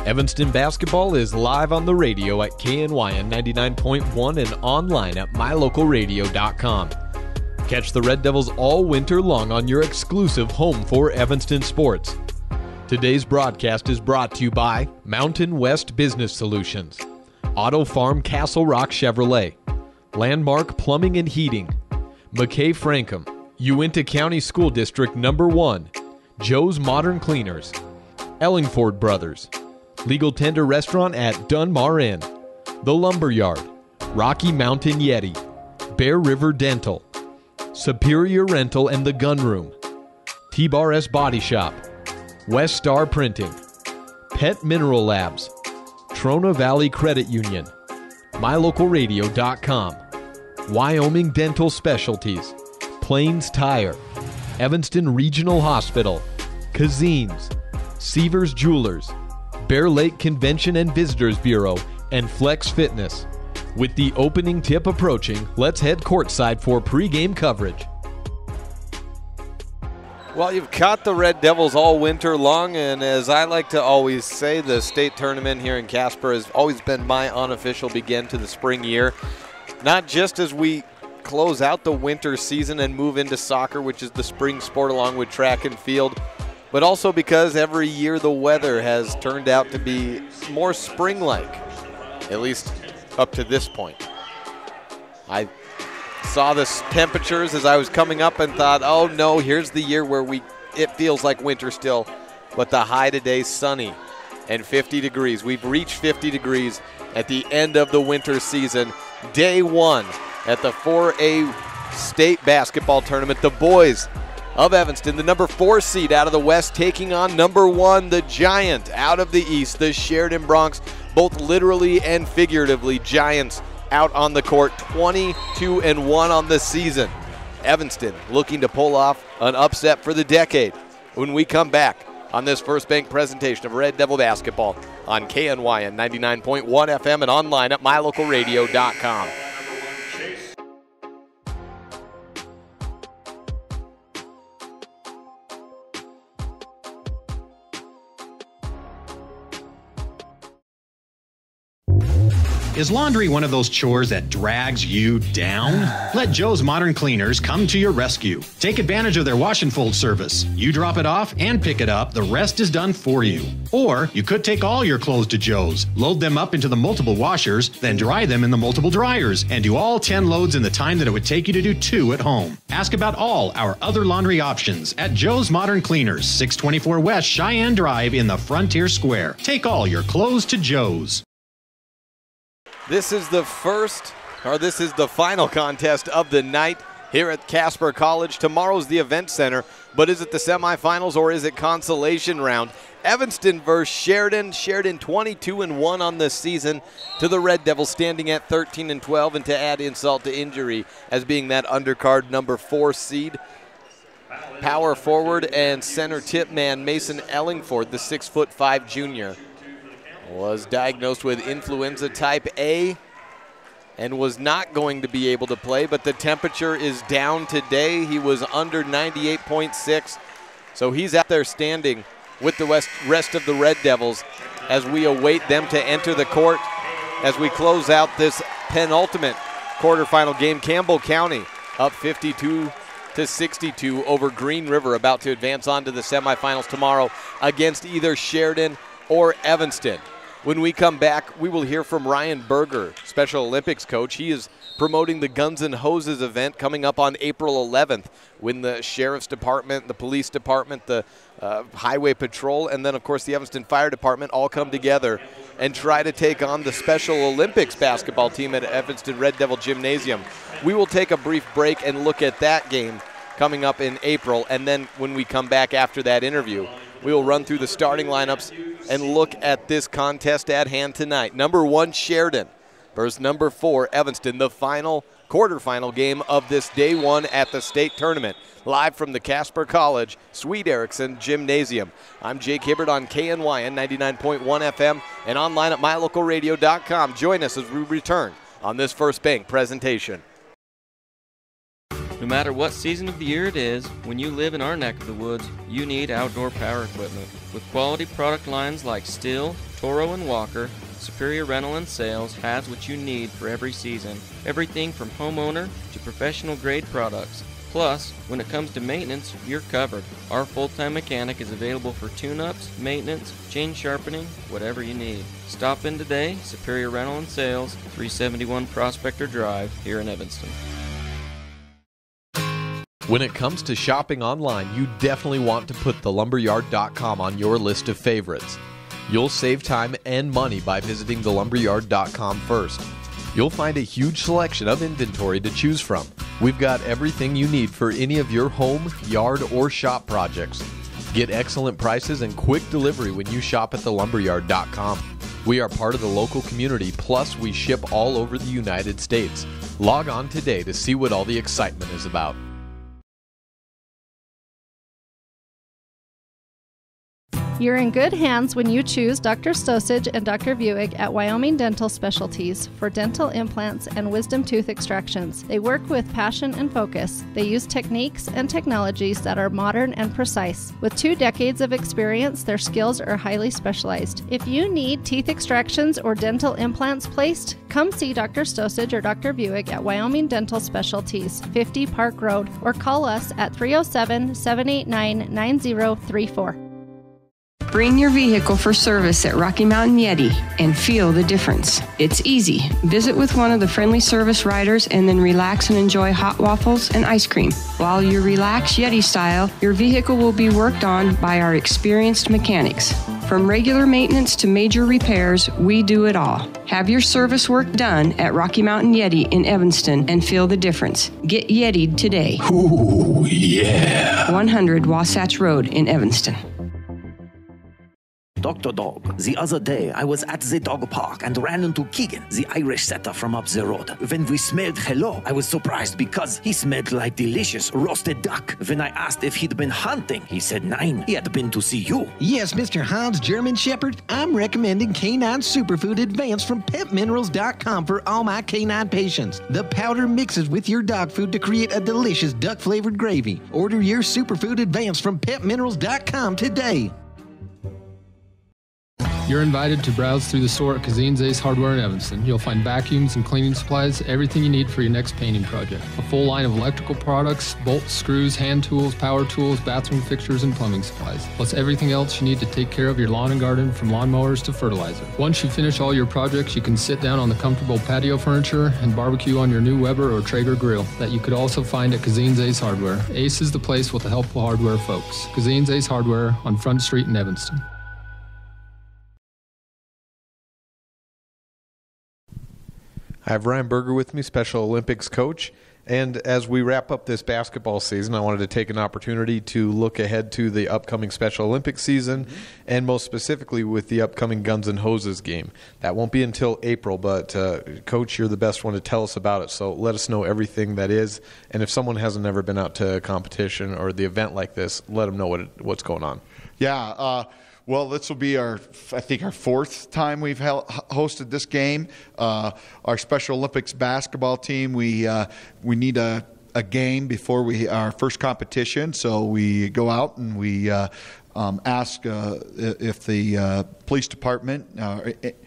Evanston basketball is live on the radio at KNYN 99.1 and online at mylocalradio.com. Catch the Red Devils all winter long on your exclusive home for Evanston sports. Today's broadcast is brought to you by Mountain West Business Solutions, Auto Farm Castle Rock Chevrolet, Landmark Plumbing and Heating, McKay Frankham, Uinta County School District Number 1, Joe's Modern Cleaners, Ellingford Brothers, Legal Tender Restaurant at Dunmar Inn, The Lumberyard, Rocky Mountain Yeti, Bear River Dental, Superior Rental and the Gun Room, T-Bar S Body Shop, West Star Printing, Pet Mineral Labs, Trona Valley Credit Union, MyLocalRadio.com, Wyoming Dental Specialties, Plains Tire, Evanston Regional Hospital, Kazine's, Seavers Jewelers, Bear Lake Convention and Visitors Bureau, and Flex Fitness. With the opening tip approaching, let's head courtside for pregame coverage. Well, you've caught the Red Devils all winter long, and as I like to always say, the state tournament here in Casper has always been my unofficial begin to the spring year. Not just as we close out the winter season and move into soccer, which is the spring sport along with track and field, but also because every year the weather has turned out to be more spring-like, at least up to this point. I saw the temperatures as I was coming up and thought, oh no, here's the year where it feels like winter still, but the high today sunny and 50 degrees. We've reached 50 degrees at the end of the winter season. Day one at the 4A state basketball tournament. The boys of Evanston, the number 4 seed out of the West, taking on number 1, the Giant out of the East, the Sheridan Broncs, both literally and figuratively giants out on the court, 22-1 on the season. Evanston looking to pull off an upset for the decade when we come back on this First Bank presentation of Red Devil basketball on KNYN 99.1 FM and online at mylocalradio.com. Is laundry one of those chores that drags you down? Let Joe's Modern Cleaners come to your rescue. Take advantage of their wash and fold service. You drop it off and pick it up. The rest is done for you. Or you could take all your clothes to Joe's, load them up into the multiple washers, then dry them in the multiple dryers, and do all 10 loads in the time that it would take you to do 2 at home. Ask about all our other laundry options at Joe's Modern Cleaners, 624 West Cheyenne Drive in the Frontier Square. Take all your clothes to Joe's. This is the final contest of the night here at Casper College. Tomorrow's the event center, but is it the semifinals or is it consolation round? Evanston versus Sheridan. Sheridan 22-1 on the season, to the Red Devils standing at 13-12, and to add insult to injury as being that undercard number 4 seed. Power forward and center tip man Mason Ellingford, the 6'5" junior, was diagnosed with influenza type A and was not going to be able to play, but the temperature is down today. He was under 98.6, so he's out there standing with the rest of the Red Devils as we await them to enter the court as we close out this penultimate quarterfinal game. Campbell County up 52-62 over Green River, about to advance on to the semifinals tomorrow against either Sheridan or Evanston. When we come back, we will hear from Ryan Berger, Special Olympics coach. He is promoting the Guns and Hoses event coming up on April 11th when the Sheriff's Department, the Police Department, the Highway Patrol, and then, of course, the Evanston Fire Department all come together and try to take on the Special Olympics basketball team at Evanston Red Devil Gymnasium. We will take a brief break and look at that game coming up in April, and then when we come back after that interview, we will run through the starting lineups and look at this contest at hand tonight. Number 1, Sheridan versus number 4, Evanston, the final quarterfinal game of this day one at the state tournament. Live from the Casper College Sweet Erickson Gymnasium. I'm Jake Hibbert on KNYN 99.1 FM and online at mylocalradio.com. Join us as we return on this First Bank presentation. No matter what season of the year it is, when you live in our neck of the woods, you need outdoor power equipment. With quality product lines like Stihl, Toro, and Walker, Superior Rental and Sales has what you need for every season. Everything from homeowner to professional grade products. Plus, when it comes to maintenance, you're covered. Our full-time mechanic is available for tune-ups, maintenance, chain sharpening, whatever you need. Stop in today, Superior Rental and Sales, 371 Prospector Drive here in Evanston. When it comes to shopping online, you definitely want to put thelumberyard.com on your list of favorites. You'll save time and money by visiting thelumberyard.com first. You'll find a huge selection of inventory to choose from. We've got everything you need for any of your home, yard, or shop projects. Get excellent prices and quick delivery when you shop at thelumberyard.com. We are part of the local community, plus we ship all over the United States. Log on today to see what all the excitement is about. You're in good hands when you choose Dr. Stosage and Dr. Buick at Wyoming Dental Specialties for dental implants and wisdom tooth extractions. They work with passion and focus. They use techniques and technologies that are modern and precise. With 2 decades of experience, their skills are highly specialized. If you need teeth extractions or dental implants placed, come see Dr. Stosage or Dr. Buick at Wyoming Dental Specialties, 50 Park Road, or call us at 307-789-9034. Bring your vehicle for service at Rocky Mountain Yeti and feel the difference. It's easy. Visit with one of the friendly service riders and then relax and enjoy hot waffles and ice cream. While you relax Yeti style, your vehicle will be worked on by our experienced mechanics. From regular maintenance to major repairs, we do it all. Have your service work done at Rocky Mountain Yeti in Evanston and feel the difference. Get Yeti'd today. Ooh, yeah. 100 Wasatch Road in Evanston. Dr. Dog, the other day I was at the dog park and ran into Keegan, the Irish setter from up the road. When we smelled hello, I was surprised because he smelled like delicious roasted duck. When I asked if he'd been hunting, he said nein, he had been to see you. Yes, Mr. Hans German Shepherd, I'm recommending Canine Superfood Advanced from PetMinerals.com for all my canine patients. The powder mixes with your dog food to create a delicious duck-flavored gravy. Order your Superfood Advanced from PetMinerals.com today. You're invited to browse through the store at Kazin's Ace Hardware in Evanston. You'll find vacuums and cleaning supplies, everything you need for your next painting project. A full line of electrical products, bolts, screws, hand tools, power tools, bathroom fixtures, and plumbing supplies. Plus everything else you need to take care of your lawn and garden, from lawnmowers to fertilizer. Once you finish all your projects, you can sit down on the comfortable patio furniture and barbecue on your new Weber or Traeger grill that you could also find at Kazin's Ace Hardware. Ace is the place with the helpful hardware folks. Kazin's Ace Hardware on Front Street in Evanston. I have Ryan Berger with me, Special Olympics coach. And as we wrap up this basketball season, I wanted to take an opportunity to look ahead to the upcoming Special Olympics season, and most specifically with the upcoming Guns N' Hoses game. That won't be until April, but Coach, you're the best one to tell us about it, so let us know everything that is. And if someone hasn't ever been out to a competition or the event like this, let them know what's going on. Yeah, well, this will be our 4th time we've hosted this game. Our Special Olympics basketball team, we need a game before our first competition, so we go out and we ask if the police department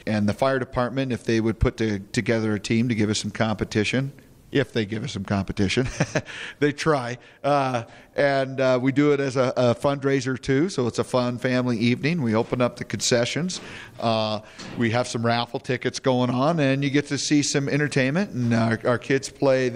and the fire department, if they would put together a team to give us some competition. If they give us some competition. They try. And we do it as a fundraiser, too, so it's a fun family evening. We open up the concessions. We have some raffle tickets going on, and you get to see some entertainment. And our kids play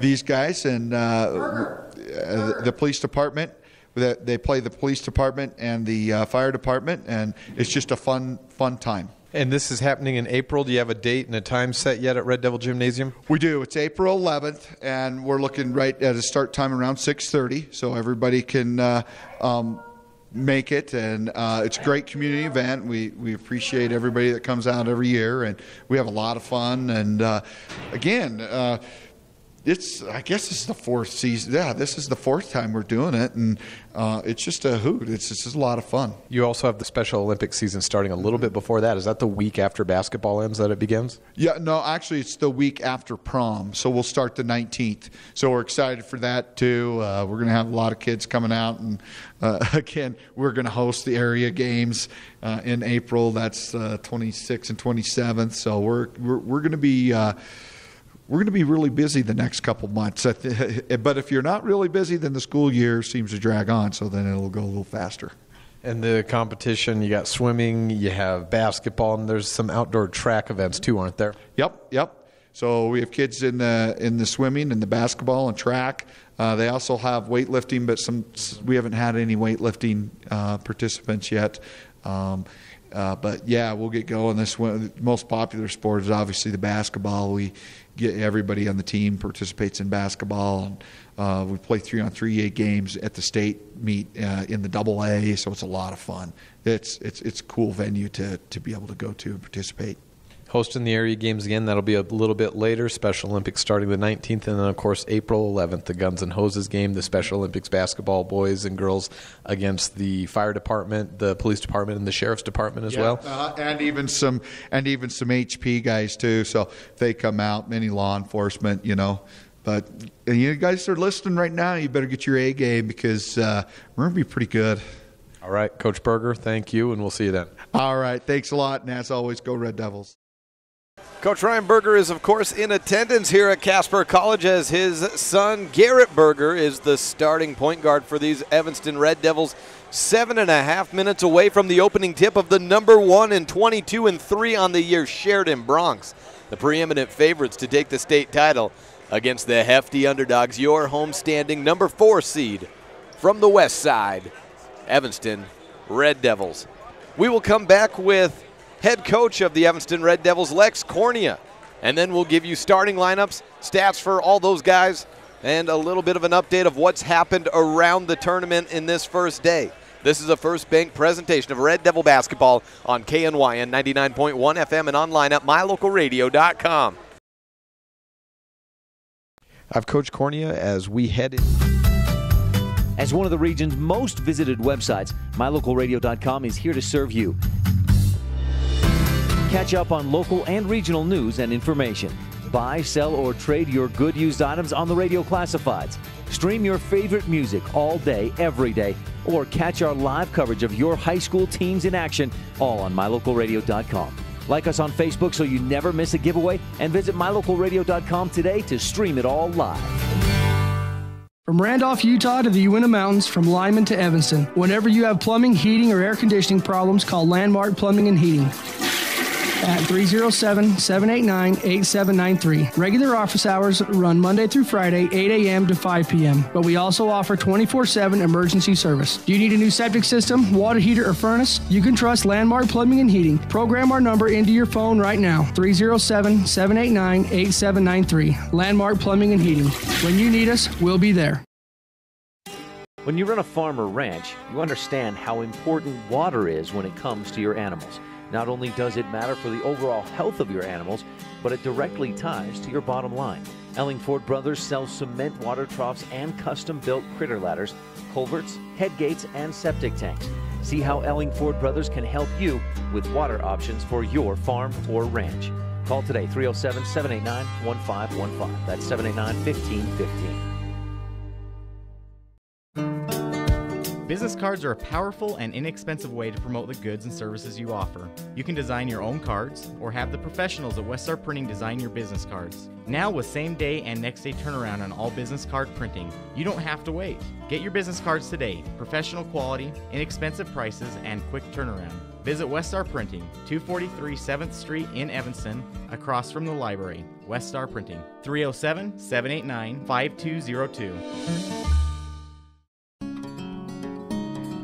these guys, and the police department. They play the police department and the fire department, and it's just a fun time. And this is happening in April. Do you have a date and a time set yet at Red Devil Gymnasium? We do. It's April 11th, and we're looking right at a start time around 6:30, so everybody can make it. And it's a great community event. We appreciate everybody that comes out every year, and we have a lot of fun. And again, I guess this is the fourth season. Yeah, this is the fourth time we're doing it, and it's just a hoot. It's just a lot of fun. You also have the Special Olympics season starting a little bit before that. Is that the week after basketball ends that it begins? Yeah, no, actually it's the week after prom, so we'll start the 19th. So we're excited for that too. We're going to have a lot of kids coming out, and again, we're going to host the area games in April. That's 26th and 27th. So we're going to be. We're going to be really busy the next couple months. But if you're not really busy, then the school year seems to drag on, so then it'll go a little faster. And the competition, you got swimming, you have basketball, and there's some outdoor track events too, aren't there? Yep. So we have kids in the swimming and the basketball and track. They also have weightlifting, but we haven't had any weightlifting participants yet. But yeah, we'll get going. The most popular sport is obviously the basketball. We get everybody on the team participates in basketball, and we play 3-on-3 games at the state meet in the AA. So it's a lot of fun. It's a cool venue to be able to go to and participate. Hosting the area games again, that'll be a little bit later. Special Olympics starting the 19th, and then, of course, April 11th, the Guns and Hoses game, the Special Olympics basketball boys and girls against the fire department, the police department, and the sheriff's department as well. And even some HP guys, too. So if they come out, many law enforcement, But you guys are listening right now, you better get your A game because we're going to be pretty good. All right, Coach Berger, thank you, and we'll see you then. All right, thanks a lot, and as always, go Red Devils. Coach Ryan Berger is, of course, in attendance here at Casper College as his son, Garrett Berger, is the starting point guard for these Evanston Red Devils. 7.5 minutes away from the opening tip of the number 1 and 22-3 on the year Sheridan Bronx, the preeminent favorites to take the state title against the hefty underdogs, your homestanding number 4 seed from the west side, Evanston Red Devils. We will come back with head coach of the Evanston Red Devils, Lex Cornea. And then we'll give you starting lineups, stats for all those guys, and a little bit of an update of what's happened around the tournament in this first day. This is a First Bank presentation of Red Devil basketball on KNYN 99.1 FM and online at mylocalradio.com. I've Coach Cornea as we head in. As one of the region's most visited websites, mylocalradio.com is here to serve you. Catch up on local and regional news and information. Buy, sell, or trade your good used items on the radio classifieds. Stream your favorite music all day, every day, or catch our live coverage of your high school teams in action, all on mylocalradio.com. Like us on Facebook so you never miss a giveaway, and visit mylocalradio.com today to stream it all live. From Randolph, Utah to the Uinta Mountains, from Lyman to Evanston. Whenever you have plumbing, heating, or air conditioning problems, call Landmark Plumbing and Heating at 307-789-8793. Regular office hours run Monday through Friday, 8 a.m. to 5 p.m. But we also offer 24/7 emergency service. Do you need a new septic system, water heater, or furnace? You can trust Landmark Plumbing and Heating. Program our number into your phone right now, 307-789-8793. Landmark Plumbing and Heating. When you need us, we'll be there. When you run a farm or ranch, you understand how important water is when it comes to your animals. Not only does it matter for the overall health of your animals, but it directly ties to your bottom line. Ellingford Brothers sells cement water troughs and custom-built critter ladders, culverts, head gates, and septic tanks. See how Ellingford Brothers can help you with water options for your farm or ranch. Call today, 307-789-1515. That's 789-1515. Business cards are a powerful and inexpensive way to promote the goods and services you offer. You can design your own cards or have the professionals at Weststar Printing design your business cards. Now with same-day and next-day turnaround on all business card printing, you don't have to wait. Get your business cards today. Professional quality, inexpensive prices, and quick turnaround. Visit Weststar Printing, 243 7th Street in Evanston, across from the library. Weststar Printing, 307-789-5202.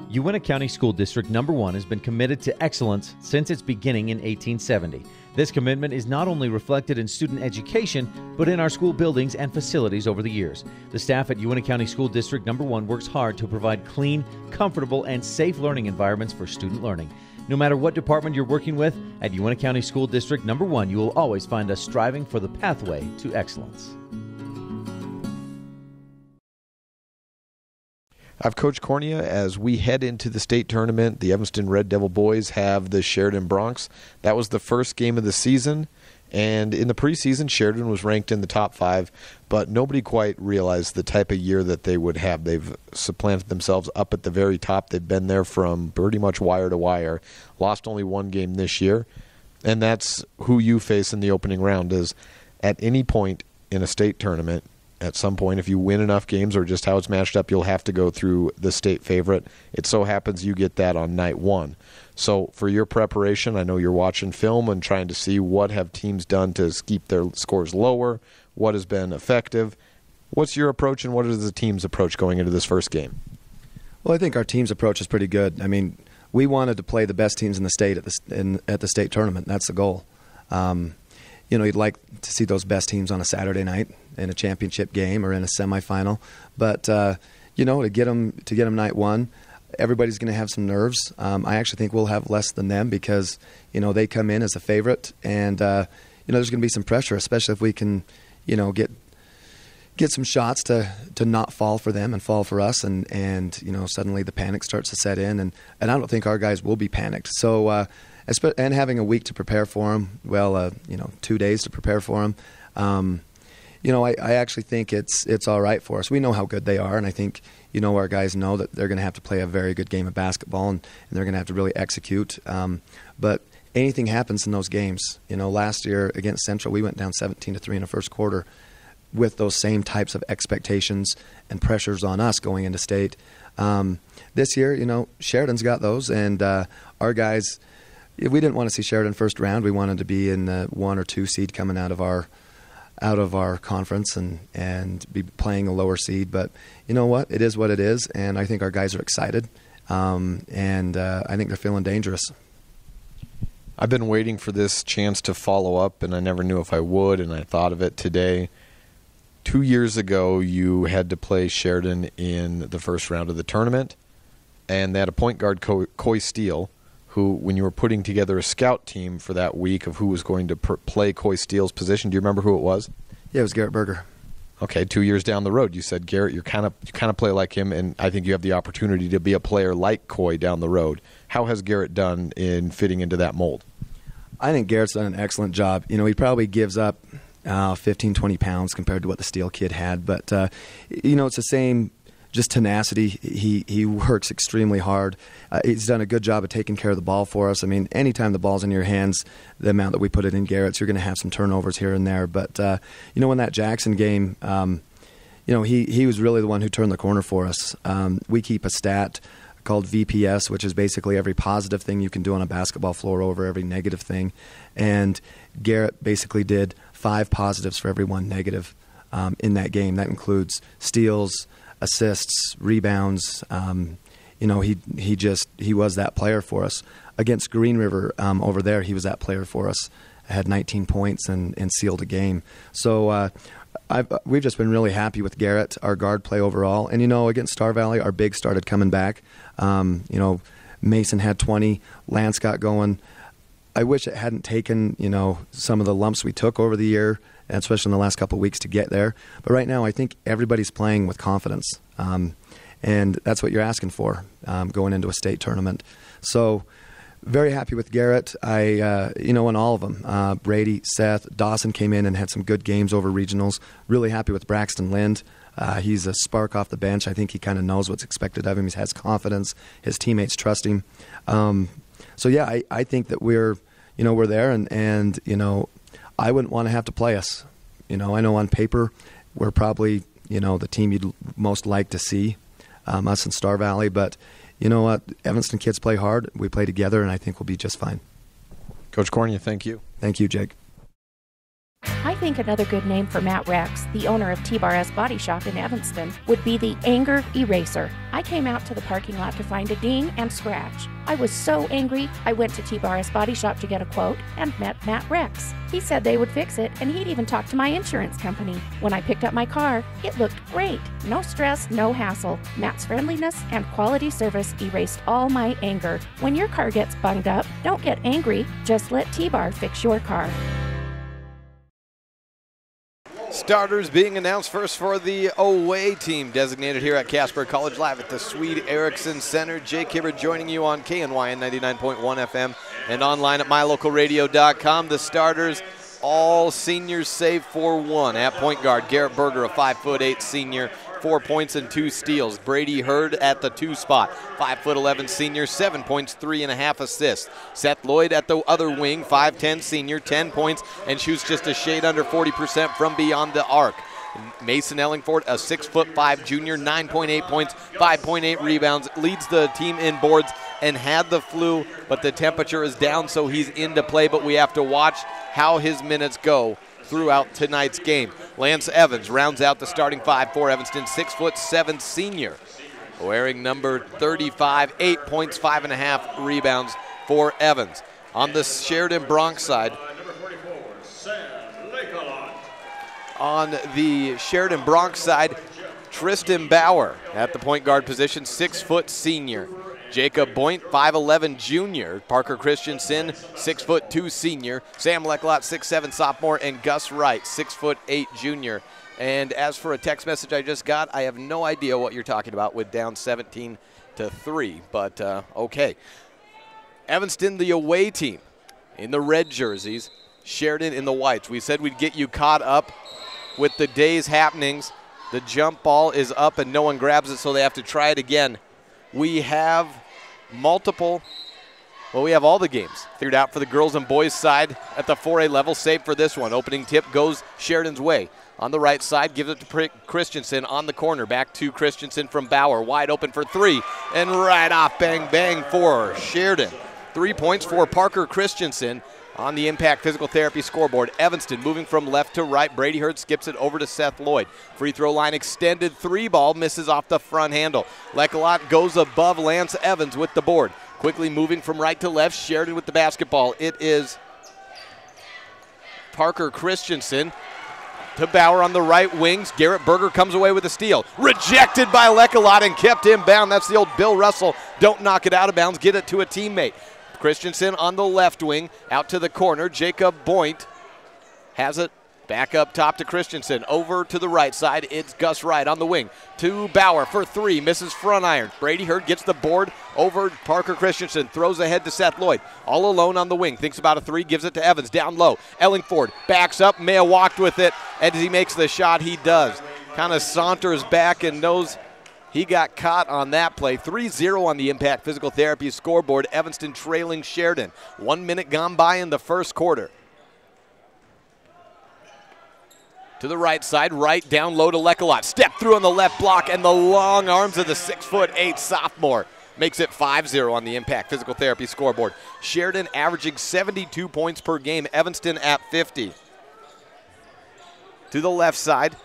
Uinta County School District No. 1 has been committed to excellence since its beginning in 1870. This commitment is not only reflected in student education, but in our school buildings and facilities over the years. The staff at Uinta County School District No. 1 works hard to provide clean, comfortable, and safe learning environments for student learning. No matter what department you're working with, at Uinta County School District No. 1, you will always find us striving for the pathway to excellence. I've Coach Cornea. As we head into the state tournament, the Evanston Red Devil boys have the Sheridan Broncs. That was the first game of the season, and in the preseason, Sheridan was ranked in the top 5, but nobody quite realized the type of year that they would have. They've supplanted themselves up at the very top. They've been there from pretty much wire to wire. Lost only one game this year, and that's who you face in the opening round. Is at any point in a state tournament, at some point, if you win enough games or just how it's matched up, you'll have to go through the state favorite. It so happens you get that on night 1. So for your preparation, I know you're watching film and trying to see what have teams done to keep their scores lower, what has been effective. What's your approach and what is the team's approach going into this first game? Well, I think our team's approach is pretty good. I mean, we wanted to play the best teams in the state at the state tournament. That's the goal. You'd like to see those best teams on a Saturday night in a championship game or in a semifinal. But, to get them night 1, everybody's going to have some nerves. I actually think we'll have less than them because, they come in as a favorite. And, there's going to be some pressure, especially if we can, get some shots to not fall for them and fall for us. And suddenly the panic starts to set in. And I don't think our guys will be panicked. So, and having a week to prepare for them, 2 days to prepare for them, I actually think it's all right for us. We know how good they are, and I think our guys know that they're going to have to play a very good game of basketball, and they're going to have to really execute. But anything happens in those games. Last year against Central, we went down 17-3 in the first quarter with those same types of expectations and pressures on us going into state. This year, Sheridan's got those, and our guys. We didn't want to see Sheridan first round. We wanted to be in the 1 or 2 seed coming out of our conference and be playing a lower seed. But you know what? It is what it is, and I think our guys are excited, and I think they're feeling dangerous. I've been waiting for this chance to follow up, and I never knew if I would, and I thought of it today. 2 years ago, you had to play Sheridan in the first round of the tournament, and they had a point guard, Coy Steele, who, when you were putting together a scout team for that week of who was going to play Coy Steele's position, do you remember who it was? Yeah, it was Garrett Berger. Okay, 2 years down the road, you said, Garrett, you kind of play like him, and I think you have the opportunity to be a player like Coy down the road. How has Garrett done in fitting into that mold? I think Garrett's done an excellent job. He probably gives up 15, 20 pounds compared to what the Steele kid had, but it's the same. Just tenacity. He works extremely hard. He's done a good job of taking care of the ball for us. I mean, anytime the ball's in your hands, the amount that we put it in Garrett's, you're going to have some turnovers here and there. But, in that Jackson game, he was really the one who turned the corner for us. We keep a stat called VPS, which is basically every positive thing you can do on a basketball floor over every negative thing. And Garrett basically did 5 positives for every 1 negative in that game. That includes steals, assists, rebounds. He was that player for us. Against Green River over there, he was that player for us. Had 19 points and sealed a game. So we've just been really happy with Garrett, our guard play overall. And against Star Valley, our bigs started coming back. Mason had 20, Lance got going. I wish it hadn't taken some of the lumps we took over the year, especially in the last couple of weeks, to get there. But right now, I think everybody's playing with confidence, and that's what you're asking for going into a state tournament. So very happy with Garrett. In all of them. Brady, Seth, Dawson came in and had some good games over regionals. Really happy with Braxton Lind. He's a spark off the bench. I think he kind of knows what's expected of him. He has confidence. His teammates trust him. I think that we're there, and I wouldn't want to have to play us. I know on paper we're probably, the team you'd most like to see, us in Star Valley. But you know what? Evanston kids play hard. We play together, and I think we'll be just fine. Coach Cornea, thank you. Thank you, Jake. I think another good name for Matt Rex, the owner of T-Bar S Body Shop in Evanston, would be the Anger Eraser. I came out to the parking lot to find a ding and scratch. I was so angry, I went to T-Bar S Body Shop to get a quote and met Matt Rex. He said they would fix it, and he'd even talked to my insurance company. When I picked up my car, it looked great. No stress, no hassle. Matt's friendliness and quality service erased all my anger. When your car gets bunged up, don't get angry. Just let T-Bar fix your car. starters being announced first for the away team, designated here at Casper College, live at the Swede Erickson Center. Jake Hibbert joining you on KNYN 99.1 FM and online at mylocalradio.com. The starters, all seniors save for one. At point guard, Garrett Berger, a 5'8" senior, 4 points and 2 steals. Brady Hurd at the 2 spot, 5'11" senior, 7 points, 3.5 assists. Seth Lloyd at the other wing, 5'10" senior, 10 points, and shoots just a shade under 40% from beyond the arc. Mason Ellingford, a 6'5" junior, 9.8 points, 5.8 rebounds, leads the team in boards and had the flu, but the temperature is down, so he's into play, but we have to watch how his minutes go throughout tonight's game. Lance Evans rounds out the starting 5 for Evanston, 6'7" senior, wearing number 35, 8 points, 5.5 rebounds for Evans. On the Sheridan Bronx side, Tristan Bauer at the point guard position, 6 foot senior. Jacob Boynt, 5'11" junior. Parker Christensen, 6'2" senior. Sam Lecklot, 6'7" sophomore. And Gus Wright, 6'8" junior. And as for a text message I just got, I have no idea what you're talking about with down 17-3, but okay. Evanston, the away team, in the red jerseys. Sheridan in the whites. We said we'd get you caught up with the day's happenings. The jump ball is up and no one grabs it, so they have to try it again. We have all the games figured out for the girls and boys side at the 4A level, save for this one. Opening tip goes Sheridan's way. On the right side, gives it to Christensen on the corner. Back to Christensen from Bauer, wide open for 3, and right off, bang, bang for Sheridan. 3 points for Parker Christensen on the Impact Physical Therapy scoreboard. Evanston moving from left to right. Brady Hurd skips it over to Seth Lloyd. Free throw line extended 3 ball, misses off the front handle. Leckalot goes above Lance Evans with the board. Quickly moving from right to left, Sheridan with the basketball. It is Parker Christensen to Bauer on the right wings. Garrett Berger comes away with a steal. Rejected by Leckalot and kept inbound. That's the old Bill Russell, don't knock it out of bounds, get it to a teammate. Christensen on the left wing, out to the corner. Jacob Boynt has it back up top to Christensen. Over to the right side, it's Gus Wright on the wing. To Bauer for 3, misses front iron. Brady Hurd gets the board over Parker Christensen, throws ahead to Seth Lloyd. All alone on the wing, thinks about a 3, gives it to Evans, down low. Ellingford backs up, may have walked with it, and as he makes the shot, he does. Kind of saunters back and knows he got caught on that play. 3-0 on the Impact Physical Therapy scoreboard. Evanston trailing Sheridan. 1 minute gone by in the first quarter. To the right side, right down low to Leckalot. Step through on the left block, and the long arms of the 6'8" sophomore makes it 5-0 on the Impact Physical Therapy scoreboard. Sheridan averaging 72 points per game. Evanston at 50. To the left side,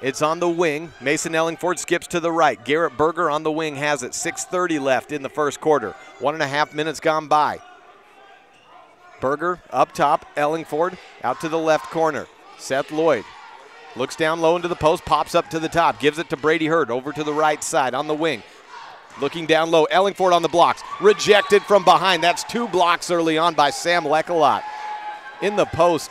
it's on the wing. Mason Ellingford skips to the right. Garrett Berger on the wing has it. 6:30 left in the first quarter. 1.5 minutes gone by. Berger up top. Ellingford out to the left corner. Seth Lloyd looks down low into the post, pops up to the top, gives it to Brady Hurd over to the right side on the wing. Looking down low, Ellingford on the blocks. Rejected from behind. That's 2 blocks early on by Sam Leckalot. In the post,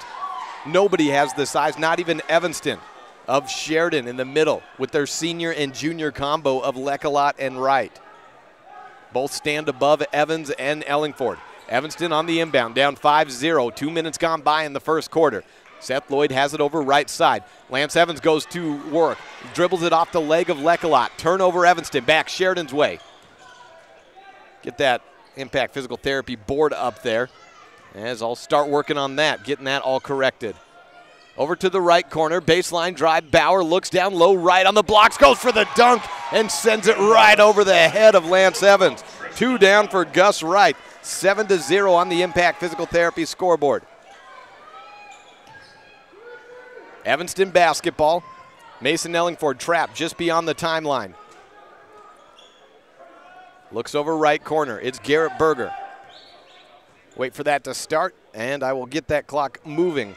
nobody has the size, not even Evanston, of Sheridan in the middle with their senior and junior combo of Leckalot and Wright. Both stand above Evans and Ellingford. Evanston on the inbound, down 5-0. 2 minutes gone by in the first quarter. Seth Lloyd has it over right side. Lance Evans goes to work. Dribbles it off the leg of Leckalot. Turnover Evanston, back Sheridan's way. Get that Impact Physical Therapy board up there, as I'll start working on that, getting that all corrected. Over to the right corner, baseline drive. Bauer looks down low, right on the blocks, goes for the dunk, and sends it right over the head of Lance Evans. 2 down for Gus Wright. 7-0 on the Impact Physical Therapy scoreboard. Evanston basketball. Mason Ellingford trapped just beyond the timeline. Looks over right corner. It's Garrett Berger. Wait for that to start, and I will get that clock moving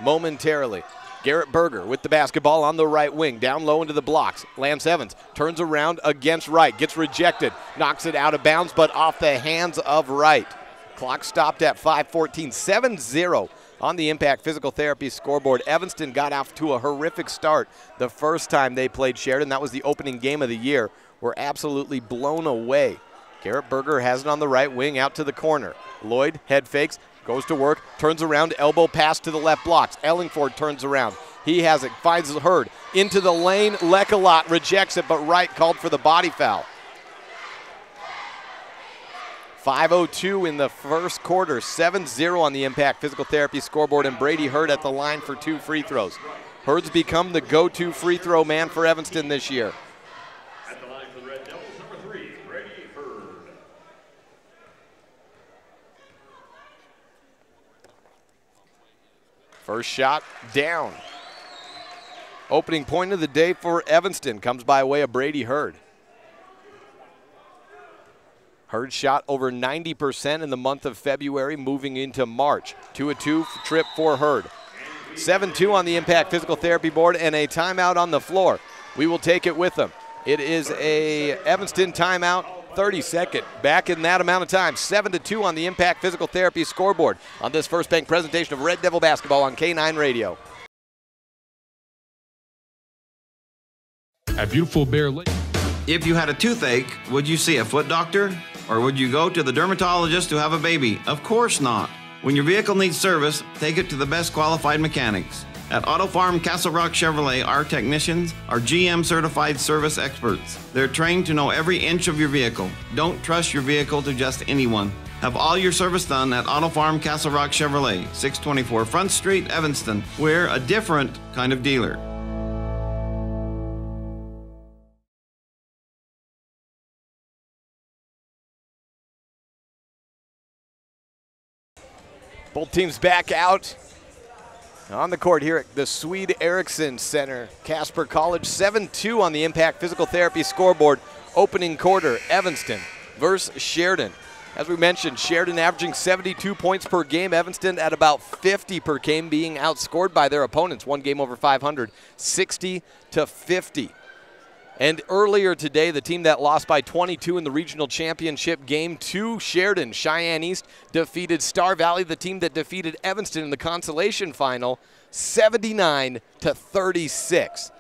momentarily. Garrett Berger with the basketball on the right wing, down low into the blocks. Lance Evans turns around against Wright, gets rejected, knocks it out of bounds, but off the hands of Wright. Clock stopped at 5:14, 7-0 On the Impact Physical Therapy scoreboard, Evanston got off to a horrific start the first time they played Sheridan. That was the opening game of the year. We're absolutely blown away. Garrett Berger has it on the right wing out to the corner. Lloyd head fakes, goes to work, turns around, elbow pass to the left blocks. Ellingford turns around. He has it, finds Hurd into the lane. Lekalot rejects it, but Wright called for the body foul. 5:02 in the first quarter, 7-0 on the Impact Physical Therapy scoreboard, and Brady Hurd at the line for 2 free throws. Hurd's become the go-to free throw man for Evanston this year. At the line for the Red Devils, number 3, Brady Hurd. First shot down. Opening point of the day for Evanston comes by way of Brady Hurd. Hurd shot over 90% in the month of February, moving into March. 2-2 trip for Hurd. 7-2 on the Impact Physical Therapy board and a timeout on the floor. We will take it with them. It is a Evanston timeout, 32nd. Back in that amount of time, 7-2 on the Impact Physical Therapy scoreboard on this First Bank presentation of Red Devil basketball on K9 Radio. At beautiful Bear Lake. If you had a toothache, would you see a foot doctor? Or would you go to the dermatologist to have a baby? Of course not. When your vehicle needs service, take it to the best qualified mechanics. At Auto Farm Castle Rock Chevrolet, our technicians are GM certified service experts. They're trained to know every inch of your vehicle. Don't trust your vehicle to just anyone. Have all your service done at Auto Farm Castle Rock Chevrolet, 624 Front Street, Evanston. We're a different kind of dealer. Both teams back out on the court here at the Swede Erickson Center. Casper College, 7-2 on the Impact Physical Therapy scoreboard. Opening quarter, Evanston versus Sheridan. As we mentioned, Sheridan averaging 72 points per game. Evanston at about 50 per game, being outscored by their opponents. One game over 500, 60-50. And earlier today, the team that lost by 22 in the regional championship game to Sheridan, Cheyenne East, defeated Star Valley, the team that defeated Evanston in the consolation final, 79-36.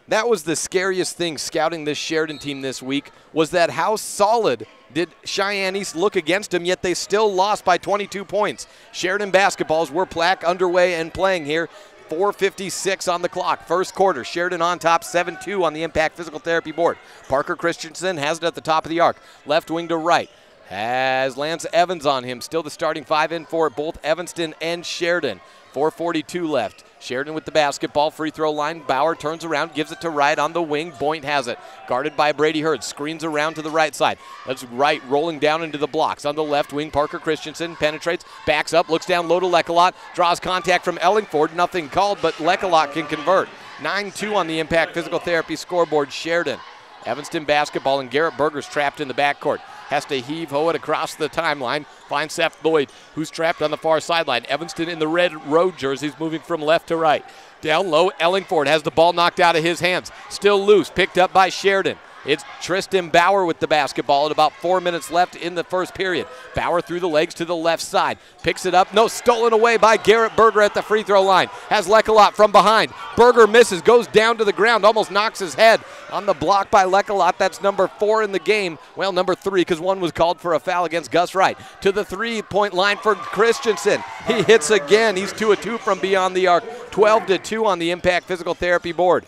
That was the scariest thing scouting this Sheridan team this week, was that how solid did Cheyenne East look against them, yet they still lost by 22 points. Sheridan basketballs were back underway and playing here. 4:56 on the clock. First quarter, Sheridan on top, 7-2 on the Impact Physical Therapy board. Parker Christensen has it at the top of the arc. Left wing to right. Has Lance Evans on him. Still the starting 5 in for both Evanston and Sheridan. 4:42 left. Sheridan with the basketball, free throw line. Bauer turns around, gives it to Wright on the wing. Boynt has it. Guarded by Brady Hurd. Screens around to the right side. That's Wright rolling down into the blocks. On the left wing, Parker Christensen penetrates, backs up, looks down low to Lekalot. Draws contact from Ellingford. Nothing called, but Lekalot can convert. 9-2 on the Impact Physical Therapy scoreboard, Sheridan. Evanston basketball, and Garrett Berger's trapped in the backcourt. Has to heave-ho it across the timeline. Finds Seth Lloyd, who's trapped on the far sideline. Evanston in the red road jerseys, moving from left to right. Down low, Ellingford has the ball knocked out of his hands. Still loose, picked up by Sheridan. It's Tristan Bauer with the basketball at about 4 minutes left in the first period. Bauer through the legs to the left side. Picks it up. No, stolen away by Garrett Berger at the free throw line. Has Lekalot from behind. Berger misses, goes down to the ground, almost knocks his head on the block by Lekalot. That's number 4 in the game. Well, number 3, because one was called for a foul against Gus Wright. To the three-point line for Christensen. He hits again. He's 2-2 from beyond the arc. 12-2 on the Impact Physical Therapy board.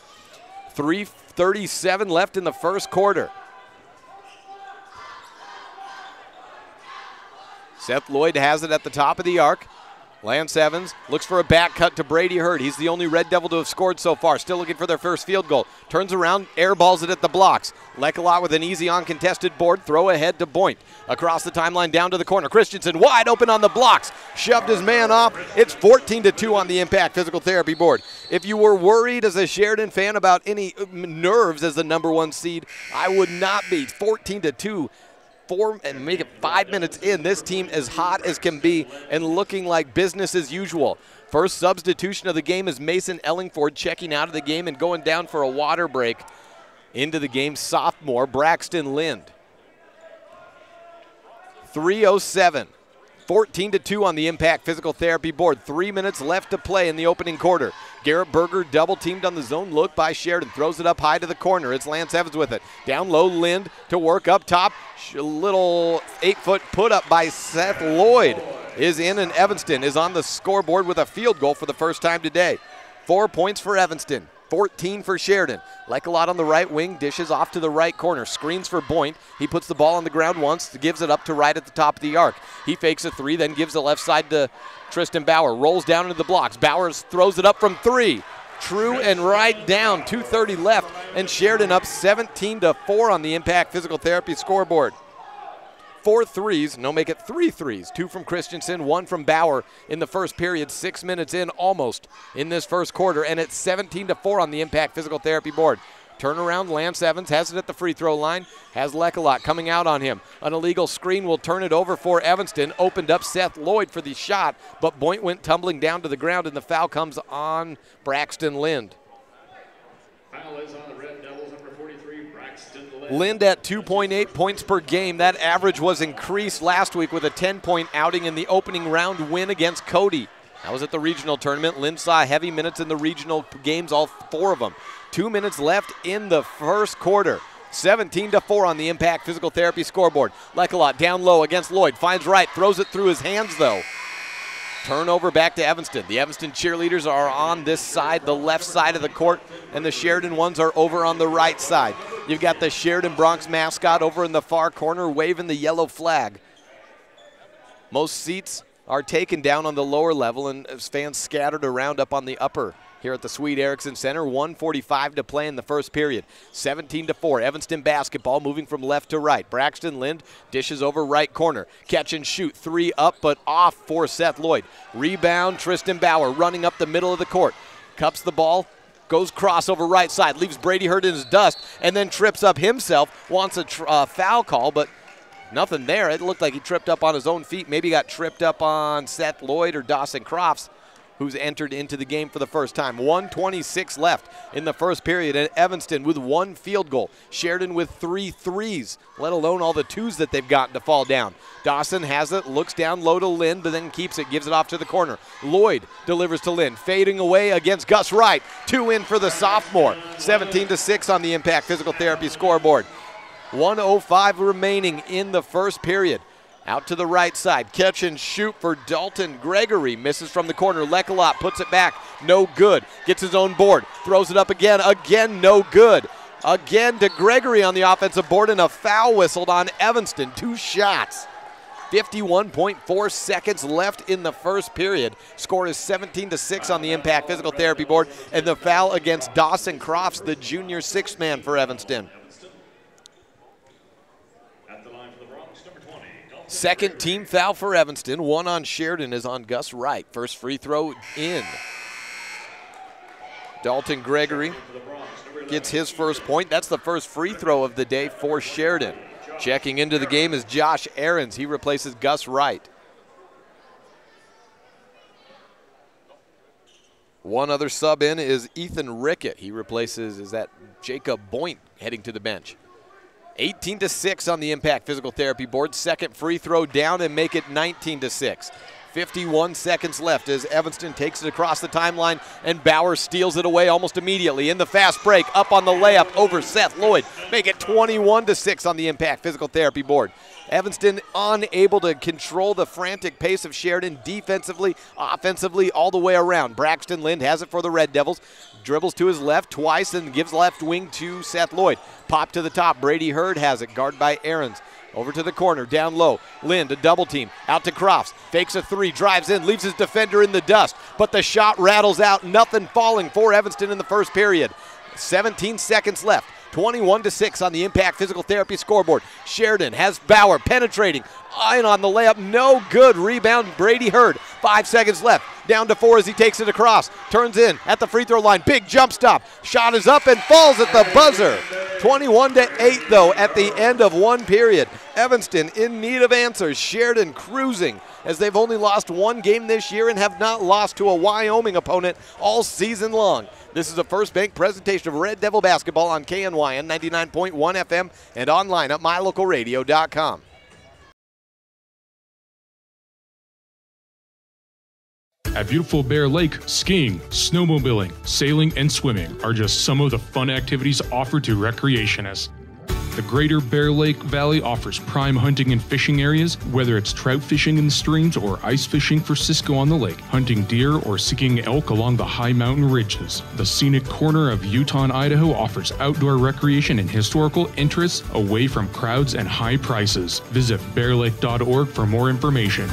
3:37 left in the first quarter. Seth Lloyd has it at the top of the arc. Lance Evans looks for a back cut to Brady Hurd. He's the only Red Devil to have scored so far. Still looking for their first field goal. Turns around, airballs it at the blocks. Lekalot with an easy uncontested board. Throw ahead to Boynt. Across the timeline down to the corner. Christensen wide open on the blocks. Shoved his man off. It's 14-2 on the Impact Physical Therapy board. If you were worried as a Sheridan fan about any nerves as the number 1 seed, I would not be. 14-2. 5 minutes in, this team as hot as can be and looking like business as usual. First substitution of the game is Mason Ellingford checking out of the game and going down for a water break. Into the game, sophomore Braxton Lind. 3:07 14-2 on the Impact Physical Therapy board. 3 minutes left to play in the opening quarter. Garrett Berger double teamed on the zone look by Sheridan. Throws it up high to the corner. It's Lance Evans with it. Down low, Lind to work up top. A little 8-foot put up by Seth Lloyd is in, and Evanston is on the scoreboard with a field goal for the first time today. 4 points for Evanston. 14 for Sheridan. Like a lot on the right wing, dishes off to the right corner. Screens for Boynt. He puts the ball on the ground once, gives it up to right at the top of the arc. He fakes a three, then gives the left side to Tristan Bauer. Rolls down into the blocks. Bowers throws it up from three. True and right down. 2:30 left, and Sheridan up 17-4 on the Impact Physical Therapy scoreboard. 4 threes, no, make it 3 threes. 2 from Christensen, 1 from Bauer in the first period. 6 minutes in almost in this first quarter, and it's 17-4 on the Impact Physical Therapy board. Turnaround, Lance Evans has it at the free throw line, has Lekalot coming out on him. An illegal screen will turn it over for Evanston. Opened up Seth Lloyd for the shot, but Boynt went tumbling down to the ground, and the foul comes on Braxton Lind. Foul is on the Red Devils, number 43, Braxton Lind. Lind at 2.8 points per game. That average was increased last week with a 10-point outing in the opening round win against Cody. That was at the regional tournament. Lind saw heavy minutes in the regional games, all 4 of them. 2 minutes left in the first quarter. 17-4 on the Impact Physical Therapy scoreboard. Lekalot down low against Lloyd. Finds right, throws it through his hands though. Turnover back to Evanston. The Evanston cheerleaders are on this side, the left side of the court, and the Sheridan ones are over on the right side. You've got the Sheridan Bronx mascot over in the far corner waving the yellow flag. Most seats are taken down on the lower level, and fans scattered around up on the upper here at the Sweet Erickson Center. 1:45 to play in the first period. 17-4. Evanston basketball moving from left to right. Braxton Lind dishes over right corner. Catch and shoot. 3 up but off for Seth Lloyd. Rebound, Tristan Bauer running up the middle of the court. Cups the ball. Goes crossover right side. Leaves Brady Hurd in his dust and then trips up himself. Wants a foul call, but nothing there. It looked like he tripped up on his own feet. Maybe got tripped up on Seth Lloyd or Dawson Crofts, who's entered into the game for the first time. 1:26 left in the first period, and Evanston with 1 field goal. Sheridan with 3 threes, let alone all the 2s that they've gotten to fall down. Dawson has it, looks down low to Lind, but then keeps it, gives it off to the corner. Lloyd delivers to Lind, fading away against Gus Wright. 2 in for the sophomore. 17-6 on the Impact Physical Therapy scoreboard. 1:05 remaining in the first period. Out to the right side, catch and shoot for Dalton Gregory. Misses from the corner, Lekalot puts it back, no good. Gets his own board, throws it up again, no good. Again to Gregory on the offensive board, and a foul whistled on Evanston. 2 shots. 51.4 seconds left in the first period. Score is 17-6 on the Impact Physical Therapy board, and the foul against Dawson Crofts, the junior 6th man for Evanston. Second team foul for Evanston. 1 on Sheridan is on Gus Wright. First free throw in. Dalton Gregory gets his first point. That's the first free throw of the day for Sheridan. Checking into the game is Josh Ahrens. He replaces Gus Wright. One other sub in is Ethan Rickett. He replaces, is that Jacob Boynt heading to the bench. 18-6 on the Impact Physical Therapy board. Second free throw down and make it 19-6. 51 seconds left as Evanston takes it across the timeline, and Bauer steals it away almost immediately. In the fast break, up on the layup over Seth Lloyd. Make it 21-6 on the Impact Physical Therapy board. Evanston unable to control the frantic pace of Sheridan defensively, offensively, all the way around. Braxton Lind has it for the Red Devils. Dribbles to his left twice and gives left wing to Seth Lloyd. Pop to the top. Brady Hurd has it. Guard by Ahrens. Over to the corner, down low. Lind, a double team. Out to Crofts. Fakes a 3, drives in, leaves his defender in the dust. But the shot rattles out. Nothing falling for Evanston in the first period. 17 seconds left. 21-6 on the Impact Physical Therapy scoreboard. Sheridan has Bauer penetrating. In on the layup, no good. Rebound, Brady Hurd. 5 seconds left. Down to 4 as he takes it across. Turns in at the free throw line. Big jump stop. Shot is up and falls at the buzzer. 21-8 though at the end of 1 period. Evanston in need of answers. Sheridan cruising as they've only lost 1 game this year and have not lost to a Wyoming opponent all season long. This is a First Bank presentation of Red Devil basketball on KNYN 99.1 FM and online at mylocalradio.com. At beautiful Bear Lake, skiing, snowmobiling, sailing, and swimming are just some of the fun activities offered to recreationists. The Greater Bear Lake Valley offers prime hunting and fishing areas, whether it's trout fishing in the streams or ice fishing for Cisco on the lake, hunting deer or seeking elk along the high mountain ridges. The scenic corner of Utah and Idaho offers outdoor recreation and historical interests away from crowds and high prices. Visit bearlake.org for more information.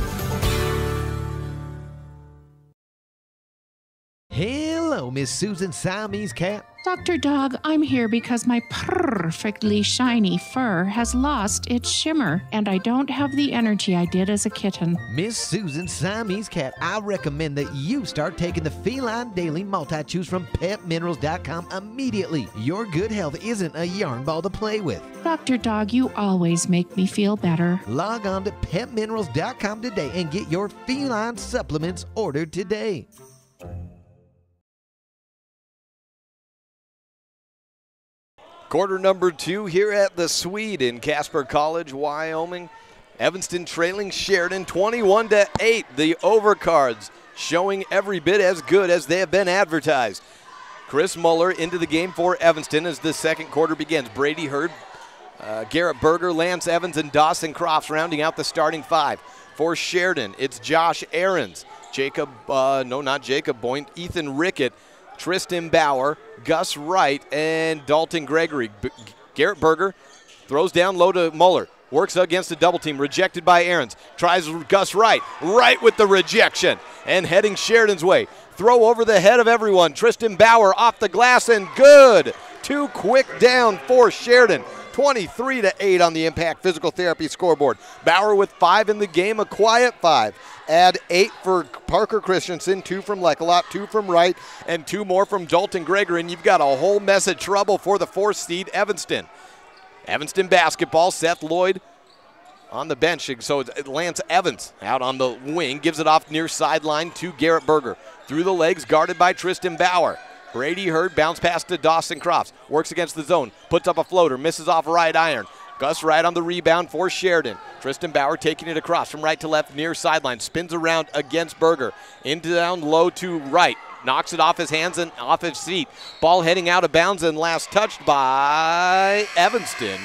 Hello, Miss Susan Siamese Cat. Dr. Dog, I'm here because my perfectly shiny fur has lost its shimmer, and I don't have the energy I did as a kitten. Miss Susan Siamese Cat, I recommend that you start taking the Feline Daily Multi-Chews from PetMinerals.com immediately. Your good health isn't a yarn ball to play with. Dr. Dog, you always make me feel better. Log on to PetMinerals.com today and get your feline supplements ordered today. Quarter number 2 here at the Swede in Casper College, Wyoming. Evanston trailing Sheridan 21-8. The overcards showing every bit as good as they have been advertised. Chris Muller into the game for Evanston as the second quarter begins. Brady Hurd, Garrett Berger, Lance Evans, and Dawson Crofts rounding out the starting 5. For Sheridan, it's Josh Ahrens, Boynt, Ethan Rickett, Tristan Bauer, Gus Wright, and Dalton Gregory. Garrett Berger throws down low to Muller. Works against a double team, rejected by Ahrens. Tries Gus Wright, right with the rejection, and heading Sheridan's way. Throw over the head of everyone. Tristan Bauer off the glass, and good. 2 quick down for Sheridan. 23-8 on the Impact Physical Therapy scoreboard. Bauer with 5 in the game, a quiet 5. Add 8 for Parker Christensen, 2 from Lekelot, 2 from Wright, and 2 more from Dalton Gregory, and you've got a whole mess of trouble for the 4th seed Evanston. Evanston basketball, Seth Lloyd on the bench, so it's Lance Evans out on the wing, gives it off near sideline to Garrett Berger. Through the legs, guarded by Tristan Bauer. Brady Hurd, bounce pass to Dawson Crofts, works against the zone, puts up a floater, misses off right iron. Gus Wright on the rebound for Sheridan. Tristan Bauer taking it across from right to left near sideline, spins around against Berger. Into down low to right, knocks it off his hands and off his feet. Ball heading out of bounds and last touched by Evanston.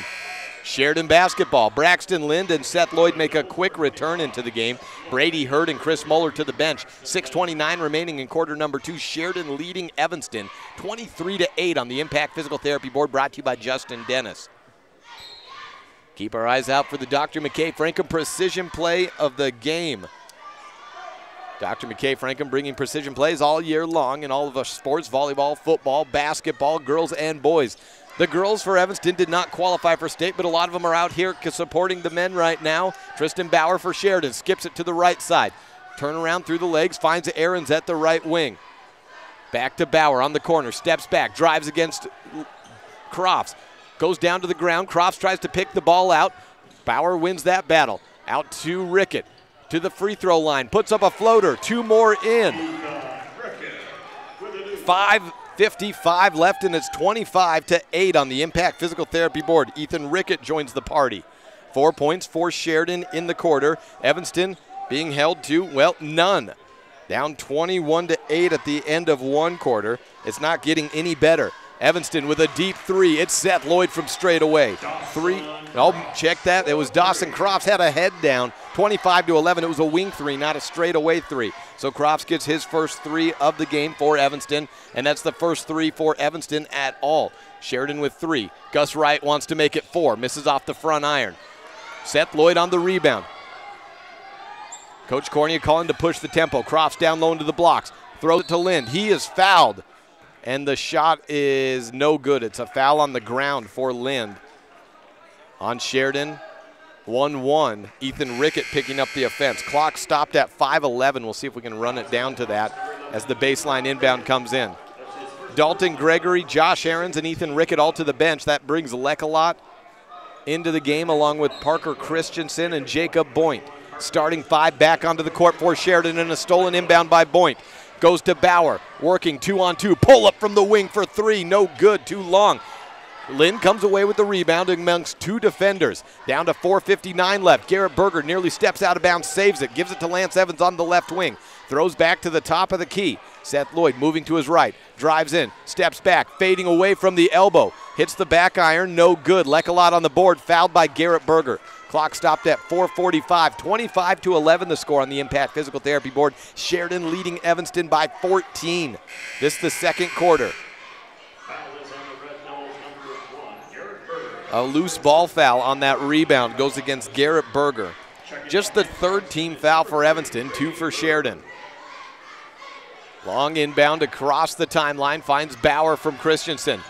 Sheridan basketball. Braxton Lind and Seth Lloyd make a quick return into the game. Brady Hurd and Chris Muller to the bench. 6:29 remaining in quarter number 2. Sheridan leading Evanston 23-8 on the Impact Physical Therapy board, brought to you by Justin Dennis. Keep our eyes out for the Dr. McKay Frankham precision play of the game. Dr. McKay Frankham bringing precision plays all year long in all of our sports: volleyball, football, basketball, girls and boys. The girls for Evanston did not qualify for state, but a lot of them are out here supporting the men right now. Tristan Bauer for Sheridan skips it to the right side. Turn around through the legs, finds Ahrens at the right wing. Back to Bauer on the corner, steps back, drives against Crofts. Goes down to the ground. Crofts tries to pick the ball out. Bauer wins that battle. Out to Rickett. To the free throw line. Puts up a floater. 2 more in. 5:55 left, and it's 25-8 on the Impact Physical Therapy board. Ethan Rickett joins the party. 4 points for Sheridan in the quarter. Evanston being held to, well, none. Down 21-8 at the end of one quarter. It's not getting any better. Evanston with a deep 3. It's Seth Lloyd from straight away. 3. Oh, check that. It was Dawson Crofts had a head down. 25-11. It was a wing 3, not a straightaway 3. So Crofts gets his first 3 of the game for Evanston, and that's the first 3 for Evanston at all. Sheridan with 3. Gus Wright wants to make it 4. Misses off the front iron. Seth Lloyd on the rebound. Coach Cornea calling to push the tempo. Crofts down low into the blocks. Throws it to Lind. He is fouled. And the shot is no good. It's a foul on the ground for Lind. On Sheridan, 1-1. Ethan Rickett picking up the offense. Clock stopped at 5:11. We'll see if we can run it down to that as the baseline inbound comes in. Dalton Gregory, Josh Ahrens, and Ethan Rickett all to the bench. That brings Lekelot into the game along with Parker Christensen and Jacob Boynt. Starting 5 back onto the court for Sheridan, and a stolen inbound by Boynt. Goes to Bauer, working 2-on-2. Pull up from the wing for 3, no good, too long. Lynn comes away with the rebound amongst two defenders. Down to 4:59 left. Garrett Berger nearly steps out of bounds, saves it, gives it to Lance Evans on the left wing. Throws back to the top of the key. Seth Lloyd moving to his right. Drives in, steps back, fading away from the elbow. Hits the back iron, no good. Lecolot on the board, fouled by Garrett Berger. Clock stopped at 4:45. 25-11 the score on the Impact Physical Therapy board. Sheridan leading Evanston by 14. This is the second quarter. A loose ball foul on that rebound goes against Garrett Berger. Just the third team foul for Evanston, 2 for Sheridan. Long inbound across the timeline, finds Bauer from Christensen.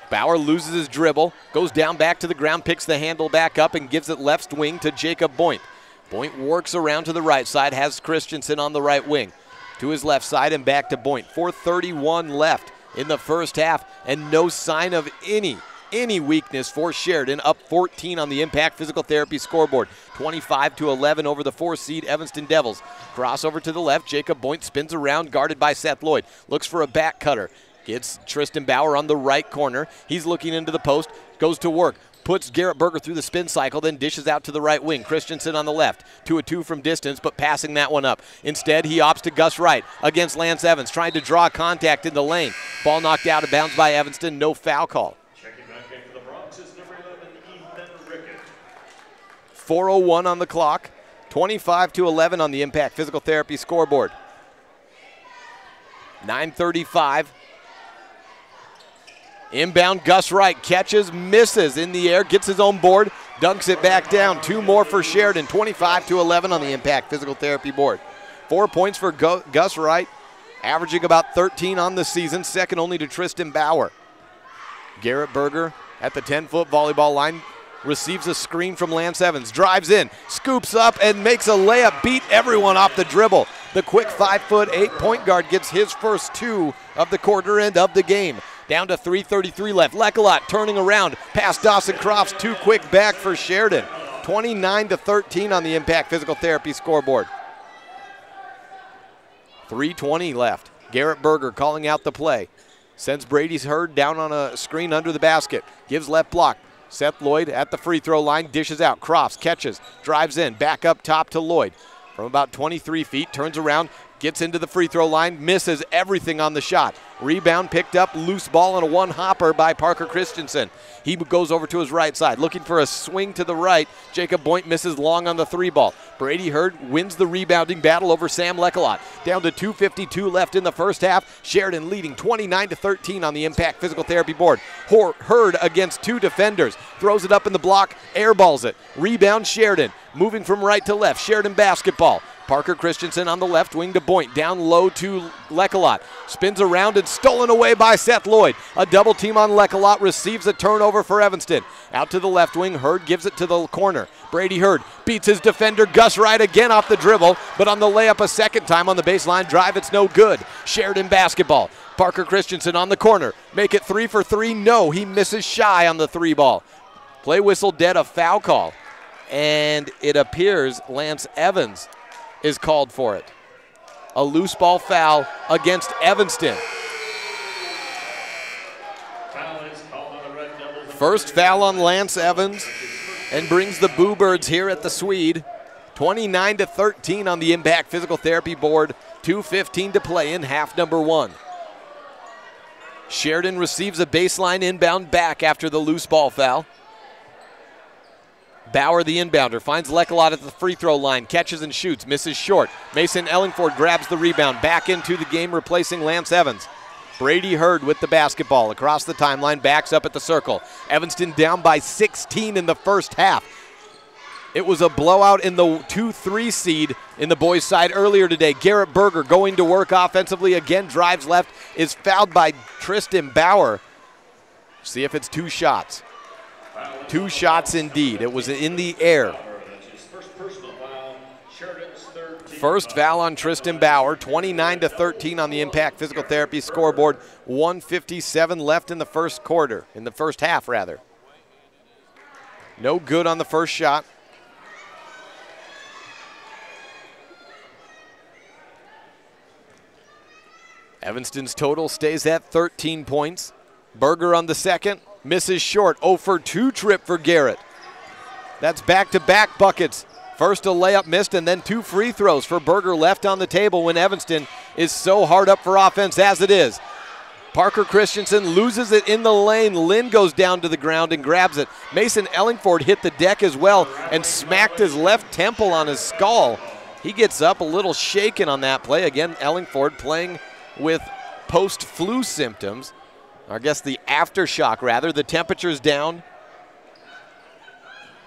Bauer loses his dribble, goes down back to the ground, picks the handle back up and gives it left wing to Jacob Boynt. Boynt works around to the right side, has Christensen on the right wing. To his left side and back to Boynt. 4:31 left in the first half and no sign of any weakness for Sheridan, up 14 on the Impact Physical Therapy scoreboard. 25-11 over the 4-seed Evanston Devils. Crossover to the left, Jacob Boynt spins around, guarded by Seth Lloyd. Looks for a back cutter. Gets Tristan Bauer on the right corner. He's looking into the post, goes to work. Puts Garrett Berger through the spin cycle, then dishes out to the right wing. Christensen on the left, 2-2 from distance, but passing that one up. Instead, he opts to Gus Wright against Lance Evans, trying to draw contact in the lane. Ball knocked out of bounds by Evanston, no foul call. 4:01 on the clock, 25-11 on the Impact Physical Therapy scoreboard. 9:35. Inbound, Gus Wright catches, misses in the air, gets his own board, dunks it back down. 2 more for Sheridan, 25-11 on the Impact Physical Therapy board. 4 points for Gus Wright, averaging about 13 on the season, second only to Tristan Bauer. Garrett Berger at the 10-foot volleyball line, receives a screen from Lance Evans, drives in, scoops up, and makes a layup, beat everyone off the dribble. The quick 5'8" point guard gets his first 2 of the quarter end of the game. Down to 3:33 left. Lecolot turning around past Dawson Crofts, too quick back for Sheridan. 29-13 on the Impact Physical Therapy scoreboard. 3:20 left. Garrett Berger calling out the play. Sends Brady's Hurd down on a screen under the basket. Gives left block. Seth Lloyd at the free throw line, dishes out. Crofts catches, drives in, back up top to Lloyd. From about 23 feet, turns around, gets into the free throw line, misses everything on the shot. Rebound picked up, loose ball and a one-hopper by Parker Christensen. He goes over to his right side, looking for a swing to the right. Jacob Boynt misses long on the 3 ball. Brady Hurd wins the rebounding battle over Sam Lecolot. Down to 2:52 left in the first half. Sheridan leading 29-13 on the Impact Physical Therapy board. Hurd against 2 defenders. Throws it up in the block, airballs it. Rebound Sheridan. Moving from right to left, Sheridan basketball. Parker Christensen on the left wing to Boynt. Down low to Lecolot. Spins around and stolen away by Seth Lloyd. A double team on Lecolot, receives a turnover for Evanston. Out to the left wing, Hurd gives it to the corner. Brady Hurd beats his defender Gus Wright again off the dribble, but on the layup a second time on the baseline drive, it's no good. Sheridan basketball. Parker Christensen on the corner. Make it 3 for 3. No, he misses shy on the 3 ball. Play whistle dead, a foul call. And it appears Lance Evans is called for it. A loose ball foul against Evanston. First foul on Lance Evans and brings the Boo Birds here at the Swede. 29-13 on the Impact Physical Therapy board. 2:15 to play in half number 1. Sheridan receives a baseline inbound back after the loose ball foul. Bauer, the inbounder, finds Lecolot at the free throw line, catches and shoots, misses short. Mason Ellingford grabs the rebound, back into the game, replacing Lance Evans. Brady Hurd with the basketball across the timeline, backs up at the circle. Evanston down by 16 in the first half. It was a blowout in the 2-3 seed in the boys' side earlier today. Garrett Berger going to work offensively, again drives left, is fouled by Tristan Bauer. See if it's 2 shots. 2 shots indeed. It was in the air. First foul on Tristan Bauer. 29-13 on the Impact Physical Therapy scoreboard. 1:57 left in the first quarter, in the first half rather. No good on the first shot. Evanston's total stays at 13 points. Berger on the second. Misses short. 0 for 2 trip for Garrett. That's back-to-back buckets. First a layup missed and then 2 free throws for Berger left on the table when Evanston is so hard up for offense as it is. Parker Christensen loses it in the lane. Lynn goes down to the ground and grabs it. Mason Ellingford hit the deck as well and smacked his left temple on his skull. He gets up a little shaken on that play. Again, Ellingford playing with post-flu symptoms. I guess the aftershock, rather. The temperature's down,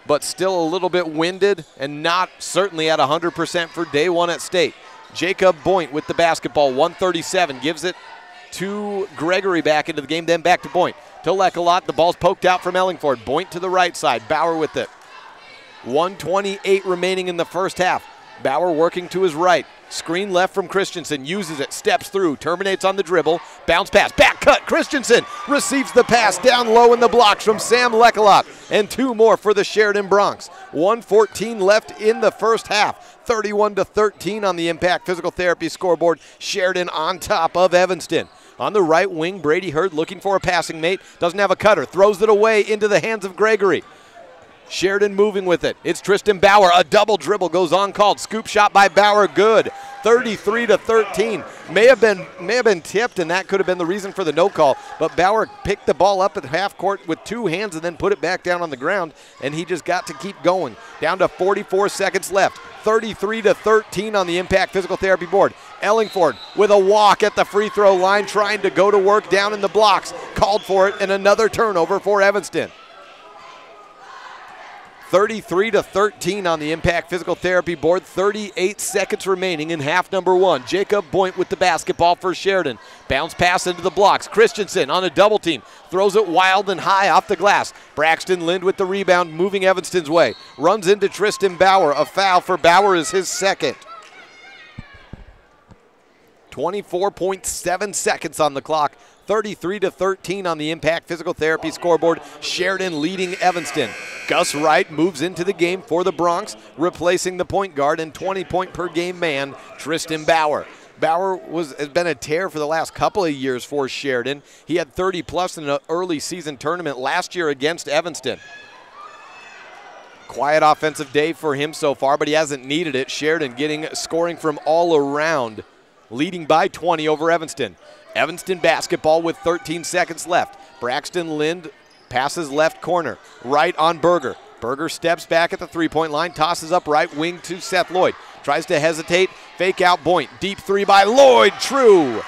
but still a little bit winded and not certainly at 100% for day one at state. Jacob Boynt with the basketball, 137, gives it to Gregory back into the game, then back to Boynt. To Lecolot, the ball's poked out from Ellingford. Boynt to the right side, Bauer with it. 1:28 remaining in the first half. Bauer working to his right. Screen left from Christensen, uses it, steps through, terminates on the dribble, bounce pass, back cut, Christensen receives the pass down low in the blocks from Sam Lecolot, and 2 more for the Sheridan Broncs. 1:14 left in the first half, 31-13 on the Impact Physical Therapy scoreboard. Sheridan on top of Evanston. On the right wing, Brady Hurd looking for a passing mate, doesn't have a cutter, throws it away into the hands of Gregory. Sheridan moving with it. It's Tristan Bauer. A double dribble goes on called. Scoop shot by Bauer. Good. 33-13. May have been tipped, and that could have been the reason for the no call. But Bauer picked the ball up at half court with 2 hands and then put it back down on the ground, and he just got to keep going. Down to 44 seconds left. 33-13 on the Impact Physical Therapy board. Ellingford with a walk at the free throw line, trying to go to work down in the blocks. Called for it, and another turnover for Evanston. 33-13 on the Impact Physical Therapy board. 38 seconds remaining in half number 1. Jacob Boynt with the basketball for Sheridan. Bounce pass into the blocks. Christensen on a double team. Throws it wild and high off the glass. Braxton Lind with the rebound, moving Evanston's way. Runs into Tristan Bauer. A foul for Bauer is his second. 24.7 seconds on the clock. 33-13 on the Impact Physical Therapy scoreboard. Sheridan leading Evanston. Gus Wright moves into the game for the Broncs, replacing the point guard and 20-point-per-game man, Tristan Bauer. Bauer has been a tear for the last couple of years for Sheridan. He had 30-plus in an early season tournament last year against Evanston. Quiet offensive day for him so far, but he hasn't needed it. Sheridan scoring from all around, leading by 20 over Evanston. Evanston basketball with 13 seconds left. Braxton Lind passes left corner, right on Berger. Berger steps back at the three-point line, tosses up right wing to Seth Lloyd. Tries to hesitate, fake out Boynt. Deep 3 by Lloyd, true.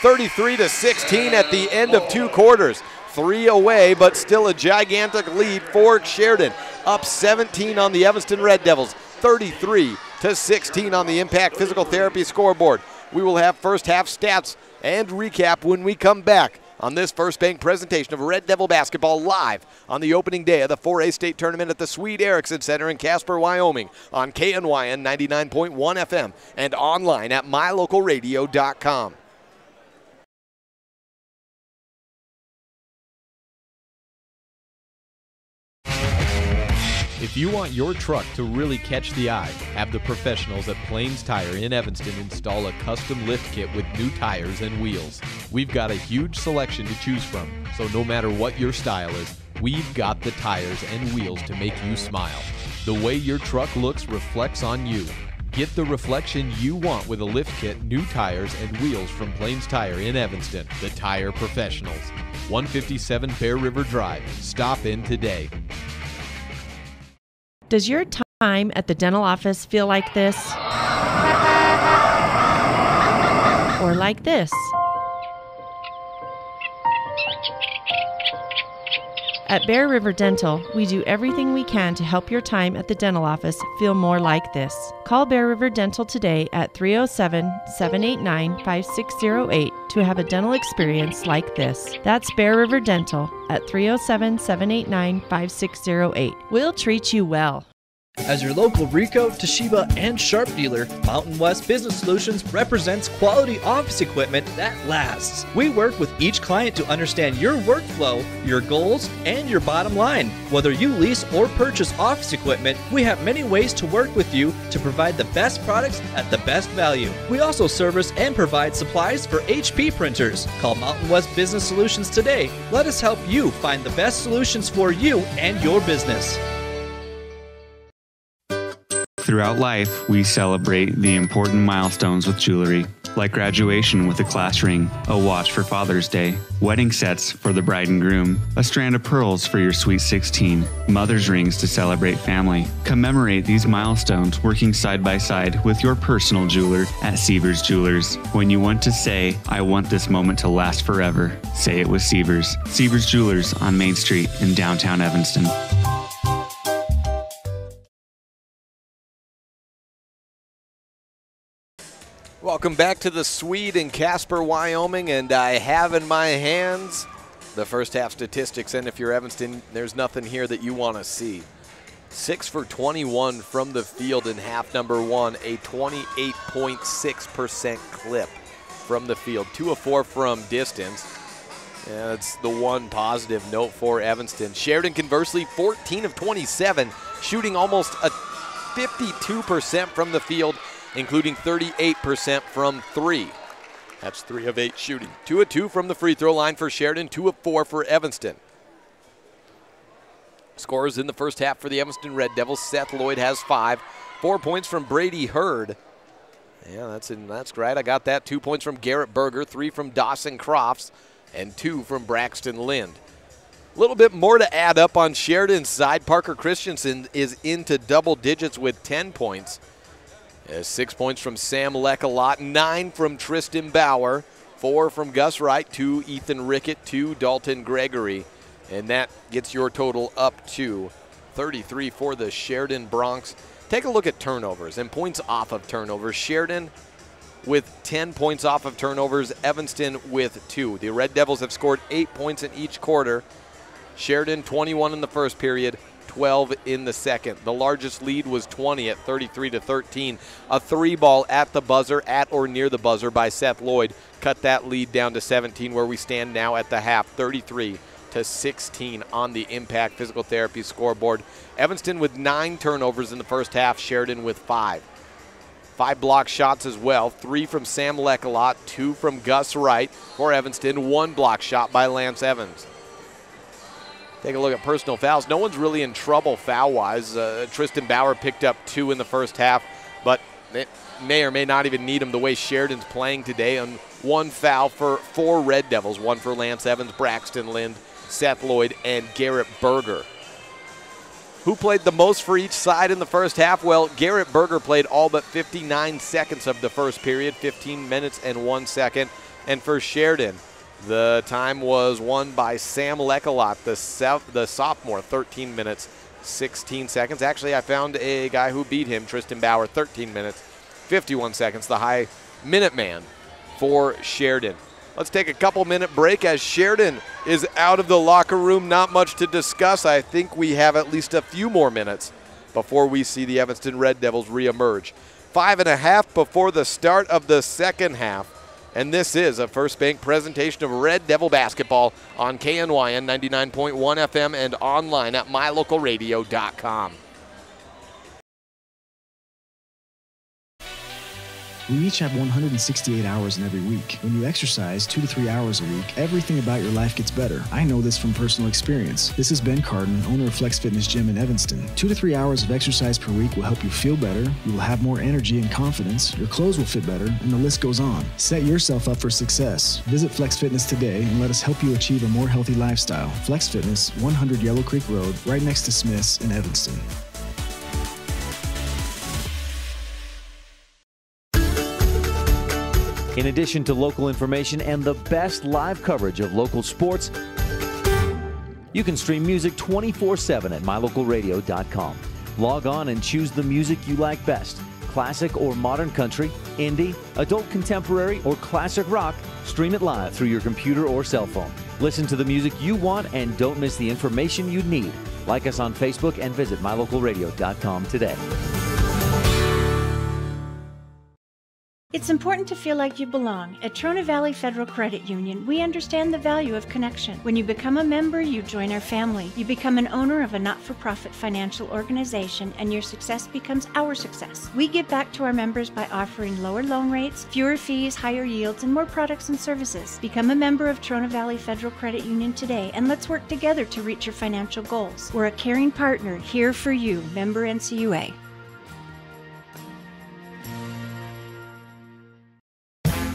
33-16 at the end of 2 quarters. 3 away, but still a gigantic lead for Sheridan. Up 17 on the Evanston Red Devils. 33-16 on the Impact Physical Therapy scoreboard. We will have first half stats and recap when we come back on this First Bank presentation of Red Devil basketball live on the opening day of the 4A state tournament at the Swede Erickson Center in Casper, Wyoming on KNYN 99.1 FM and online at mylocalradio.com. If you want your truck to really catch the eye, have the professionals at Plains Tire in Evanston install a custom lift kit with new tires and wheels. We've got a huge selection to choose from, so no matter what your style is, we've got the tires and wheels to make you smile. The way your truck looks reflects on you. Get the reflection you want with a lift kit, new tires, and wheels from Plains Tire in Evanston, the tire professionals. 157 Bear River Drive. Stop in today. Does your time at the dental office feel like this? Or like this? At Bear River Dental, we do everything we can to help your time at the dental office feel more like this. Call Bear River Dental today at 307-789-5608 to have a dental experience like this. That's Bear River Dental at 307-789-5608. We'll treat you well. As your local Ricoh, Toshiba, and Sharp dealer, Mountain West Business Solutions represents quality office equipment that lasts. We work with each client to understand your workflow, your goals, and your bottom line. Whether you lease or purchase office equipment, we have many ways to work with you to provide the best products at the best value. We also service and provide supplies for HP printers. Call Mountain West Business Solutions today. Let us help you find the best solutions for you and your business. Throughout life, we celebrate the important milestones with jewelry, like graduation with a class ring, a watch for Father's Day, wedding sets for the bride and groom, a strand of pearls for your sweet 16, mother's rings to celebrate family. Commemorate these milestones working side by side with your personal jeweler at Sievers Jewelers. When you want to say, I want this moment to last forever, say it with Sievers. Sievers Jewelers on Main Street in downtown Evanston. Welcome back to the Swede in Casper, Wyoming, and I have in my hands the first half statistics, and if you're Evanston, there's nothing here that you want to see. 6 for 21 from the field in half number one, a 28.6% clip from the field. 2 of 4 from distance. That's the one positive note for Evanston. Sheridan, conversely, 14 of 27, shooting almost a 52% from the field, including 38% from 3. That's 3 of 8 shooting. 2 of 2 from the free throw line for Sheridan, 2 of 4 for Evanston. Scores in the first half for the Evanston Red Devils. Seth Lloyd has 5. 4 points from Brady Hurd. Yeah, that's right. I got that. 2 points from Garrett Berger, 3 from Dawson Crofts, and 2 from Braxton Lind. A little bit more to add up on Sheridan's side. Parker Christensen is into double digits with 10 points. 6 points from Sam Leckalot, 9 from Tristan Bauer, 4 from Gus Wright, 2 Ethan Rickett, 2 Dalton Gregory, and that gets your total up to 33 for the Sheridan Broncs. Take a look at turnovers and points off of turnovers. Sheridan with 10 points off of turnovers, Evanston with 2. The Red Devils have scored 8 points in each quarter. Sheridan 21 in the first period, 12 in the second. The largest lead was 20 at 33-13. A 3-ball at the buzzer, at or near the buzzer by Seth Lloyd, cut that lead down to 17, where we stand now at the half, 33-16 on the Impact Physical Therapy scoreboard. Evanston with 9 turnovers in the first half, Sheridan with 5. 5 block shots as well, 3 from Sam Leckalot, 2 from Gus Wright for Evanston, 1 block shot by Lance Evans. Take a look at personal fouls. No one's really in trouble foul-wise. Tristan Bauer picked up 2 in the first half, but it may or may not even need them the way Sheridan's playing today. On 1 foul for 4 Red Devils, 1 for Lance Evans, Braxton Lind, Seth Lloyd, and Garrett Berger. Who played the most for each side in the first half? Well, Garrett Berger played all but 59 seconds of the first period, 15 minutes and 1 second. And for Sheridan, the time was won by Sam Leckalot, the sophomore, 13 minutes, 16 seconds. Actually, I found a guy who beat him, Tristan Bauer, 13 minutes, 51 seconds, the high minute man for Sheridan. Let's take a couple-minute break as Sheridan is out of the locker room. Not much to discuss. I think we have at least a few more minutes before we see the Evanston Red Devils reemerge. 5.5 before the start of the second half. And this is a First Bank presentation of Red Devil basketball on KNYN 99.1 FM and online at mylocalradio.com. We each have 168 hours in every week. When you exercise 2 to 3 hours a week, everything about your life gets better. I know this from personal experience. This is Ben Carden, owner of Flex Fitness Gym in Evanston. 2 to 3 hours of exercise per week will help you feel better, you will have more energy and confidence, your clothes will fit better, and the list goes on. Set yourself up for success. Visit Flex Fitness today and let us help you achieve a more healthy lifestyle. Flex Fitness, 100 Yellow Creek Road, right next to Smith's in Evanston. In addition to local information and the best live coverage of local sports, you can stream music 24/7 at mylocalradio.com. Log on and choose the music you like best. Classic or modern country, indie, adult contemporary, or classic rock, stream it live through your computer or cell phone. Listen to the music you want and don't miss the information you need Like us on Facebook and visit mylocalradio.com today. It's important to feel like you belong. At Trona Valley Federal Credit Union, we understand the value of connection. When you become a member, you join our family. You become an owner of a not-for-profit financial organization, and your success becomes our success. We give back to our members by offering lower loan rates, fewer fees, higher yields, and more products and services. Become a member of Trona Valley Federal Credit Union today, and let's work together to reach your financial goals. We're a caring partner here for you. Member NCUA.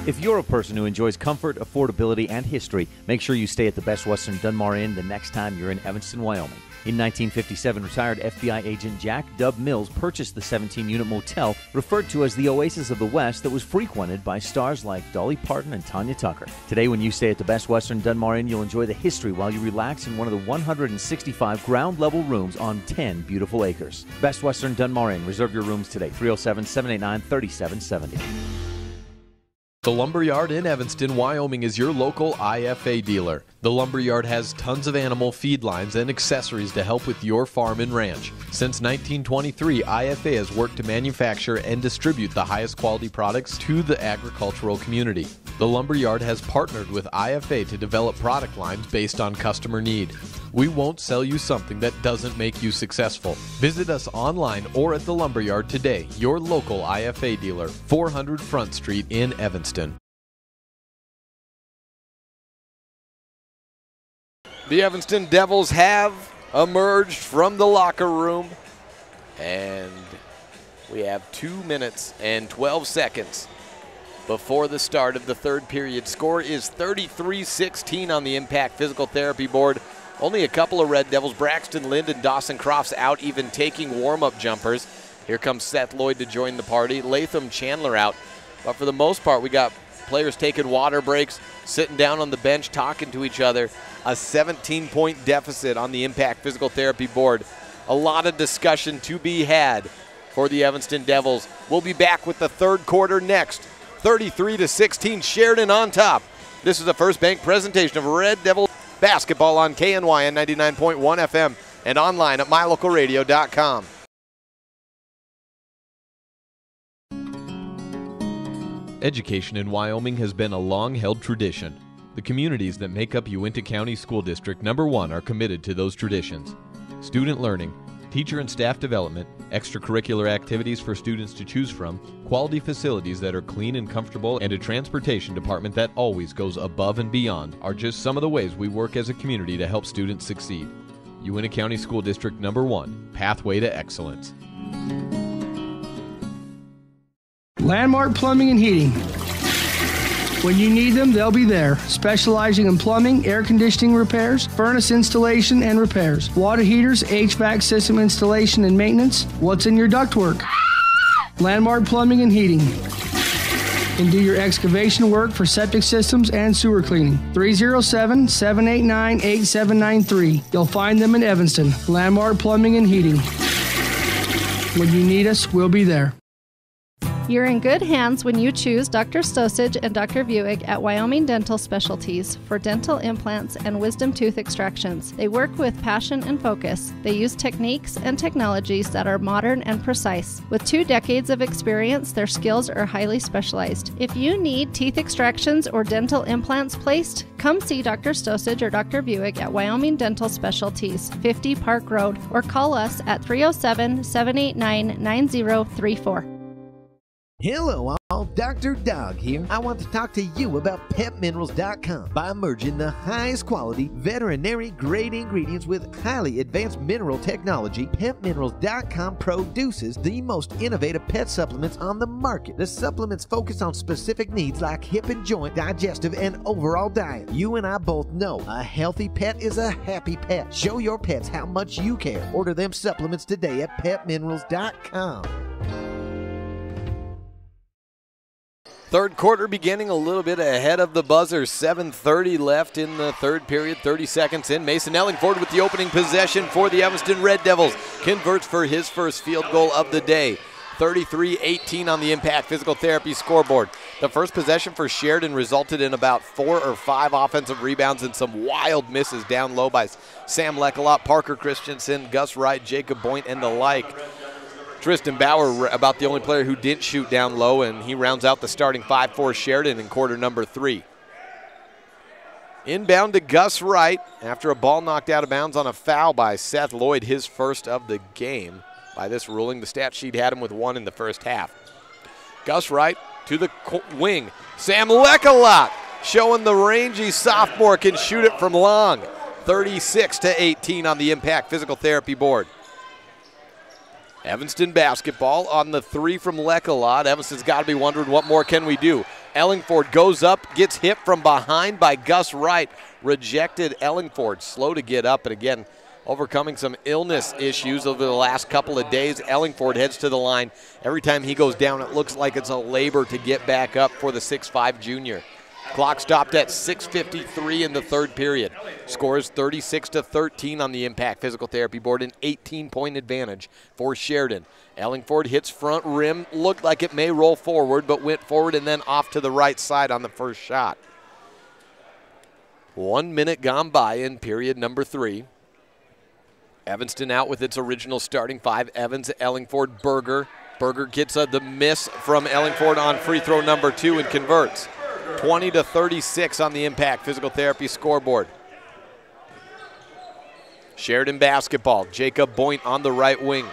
If you're a person who enjoys comfort, affordability, and history, make sure you stay at the Best Western Dunmar Inn the next time you're in Evanston, Wyoming. In 1957, retired FBI agent Jack Dub Mills purchased the 17-unit motel referred to as the Oasis of the West that was frequented by stars like Dolly Parton and Tanya Tucker. Today, when you stay at the Best Western Dunmar Inn, you'll enjoy the history while you relax in one of the 165 ground-level rooms on 10 beautiful acres. Best Western Dunmar Inn. Reserve your rooms today, 307-789-3770. The Lumberyard in Evanston, Wyoming is your local IFA dealer. The Lumberyard has tons of animal feed lines and accessories to help with your farm and ranch. Since 1923, IFA has worked to manufacture and distribute the highest quality products to the agricultural community. The Lumberyard has partnered with IFA to develop product lines based on customer need. We won't sell you something that doesn't make you successful. Visit us online or at the Lumberyard today, your local IFA dealer, 400 Front Street in Evanston. The Evanston Devils have emerged from the locker room, and we have 2 minutes and 12 seconds before the start of the third period. Score is 33-16 on the Impact Physical Therapy board. Only a couple of Red Devils, Braxton Lind and Dawson Crofts, out even taking warm-up jumpers. Here comes Seth Lloyd to join the party. Latham Chandler out. But for the most part, we got players taking water breaks, sitting down on the bench, talking to each other. A 17-point deficit on the Impact Physical Therapy board. A lot of discussion to be had for the Evanston Devils. We'll be back with the third quarter next. 33-16, Sheridan on top. This is a First Bank presentation of Red Devil basketball on KNYN 99.1 FM and online at mylocalradio.com. Education in Wyoming has been a long-held tradition. The communities that make up Uinta County School District number 1 are committed to those traditions. Student learning, teacher and staff development, extracurricular activities for students to choose from, quality facilities that are clean and comfortable, and a transportation department that always goes above and beyond are just some of the ways we work as a community to help students succeed. Uinta County School District number 1, Pathway to Excellence. Landmark Plumbing and Heating. When you need them, they'll be there. Specializing in plumbing, air conditioning repairs, furnace installation and repairs, water heaters, HVAC system installation and maintenance. What's in your ductwork? Landmark Plumbing and Heating. Can do your excavation work for septic systems and sewer cleaning. 307-789-8793. You'll find them in Evanston. Landmark Plumbing and Heating. When you need us, we'll be there. You're in good hands when you choose Dr. Stosage and Dr. Buick at Wyoming Dental Specialties for dental implants and wisdom tooth extractions. They work with passion and focus. They use techniques and technologies that are modern and precise. With 2 decades of experience, their skills are highly specialized. If you need teeth extractions or dental implants placed, come see Dr. Stosage or Dr. Buick at Wyoming Dental Specialties, 50 Park Road, or call us at 307-789-9034. Hello all, Dr. Dog here. I want to talk to you about PetMinerals.com. By merging the highest quality veterinary grade ingredients with highly advanced mineral technology, PetMinerals.com produces the most innovative pet supplements on the market. The supplements focus on specific needs like hip and joint, digestive, and overall diet. You and I both know a healthy pet is a happy pet. Show your pets how much you care. Order them supplements today at PetMinerals.com. Third quarter beginning a little bit ahead of the buzzer. 7:30 left in the third period, 30 seconds in. Mason Ellingford with the opening possession for the Evanston Red Devils. Converts for his first field goal of the day. 33-18 on the Impact Physical Therapy scoreboard. The first possession for Sheridan resulted in about 4 or 5 offensive rebounds and some wild misses down low by Sam Leckelot, Parker Christensen, Gus Wright, Jacob Boynt, and the like. Tristan Bauer about the only player who didn't shoot down low, and he rounds out the starting 5 for Sheridan in quarter number 3. Inbound to Gus Wright after a ball knocked out of bounds on a foul by Seth Lloyd, his first of the game. By this ruling, the stat sheet had him with 1 in the first half. Gus Wright to the wing. Sam Leckelot showing the rangy sophomore can shoot it from long. 36-18 on the Impact Physical Therapy board. Evanston basketball on the 3 from Leckelot. Evanston's got to be wondering, what more can we do? Ellingford goes up, gets hit from behind by Gus Wright. Rejected Ellingford, slow to get up, and again, overcoming some illness issues over the last couple of days. Ellingford heads to the line. Every time he goes down, it looks like it's a labor to get back up for the 6'5 junior. Clock stopped at 6:53 in the third period. Scores 36-13 on the Impact Physical Therapy board, an 18-point advantage for Sheridan. Ellingford hits front rim, looked like it may roll forward, but went forward and then off to the right side on the first shot. 1 minute gone by in period number 3. Evanston out with its original starting 5. Evans, Ellingford, Berger. Berger gets the miss from Ellingford on free throw number 2 and converts. 20-36 on the Impact Physical Therapy scoreboard. Sheridan basketball. Jacob Boynt on the right wing.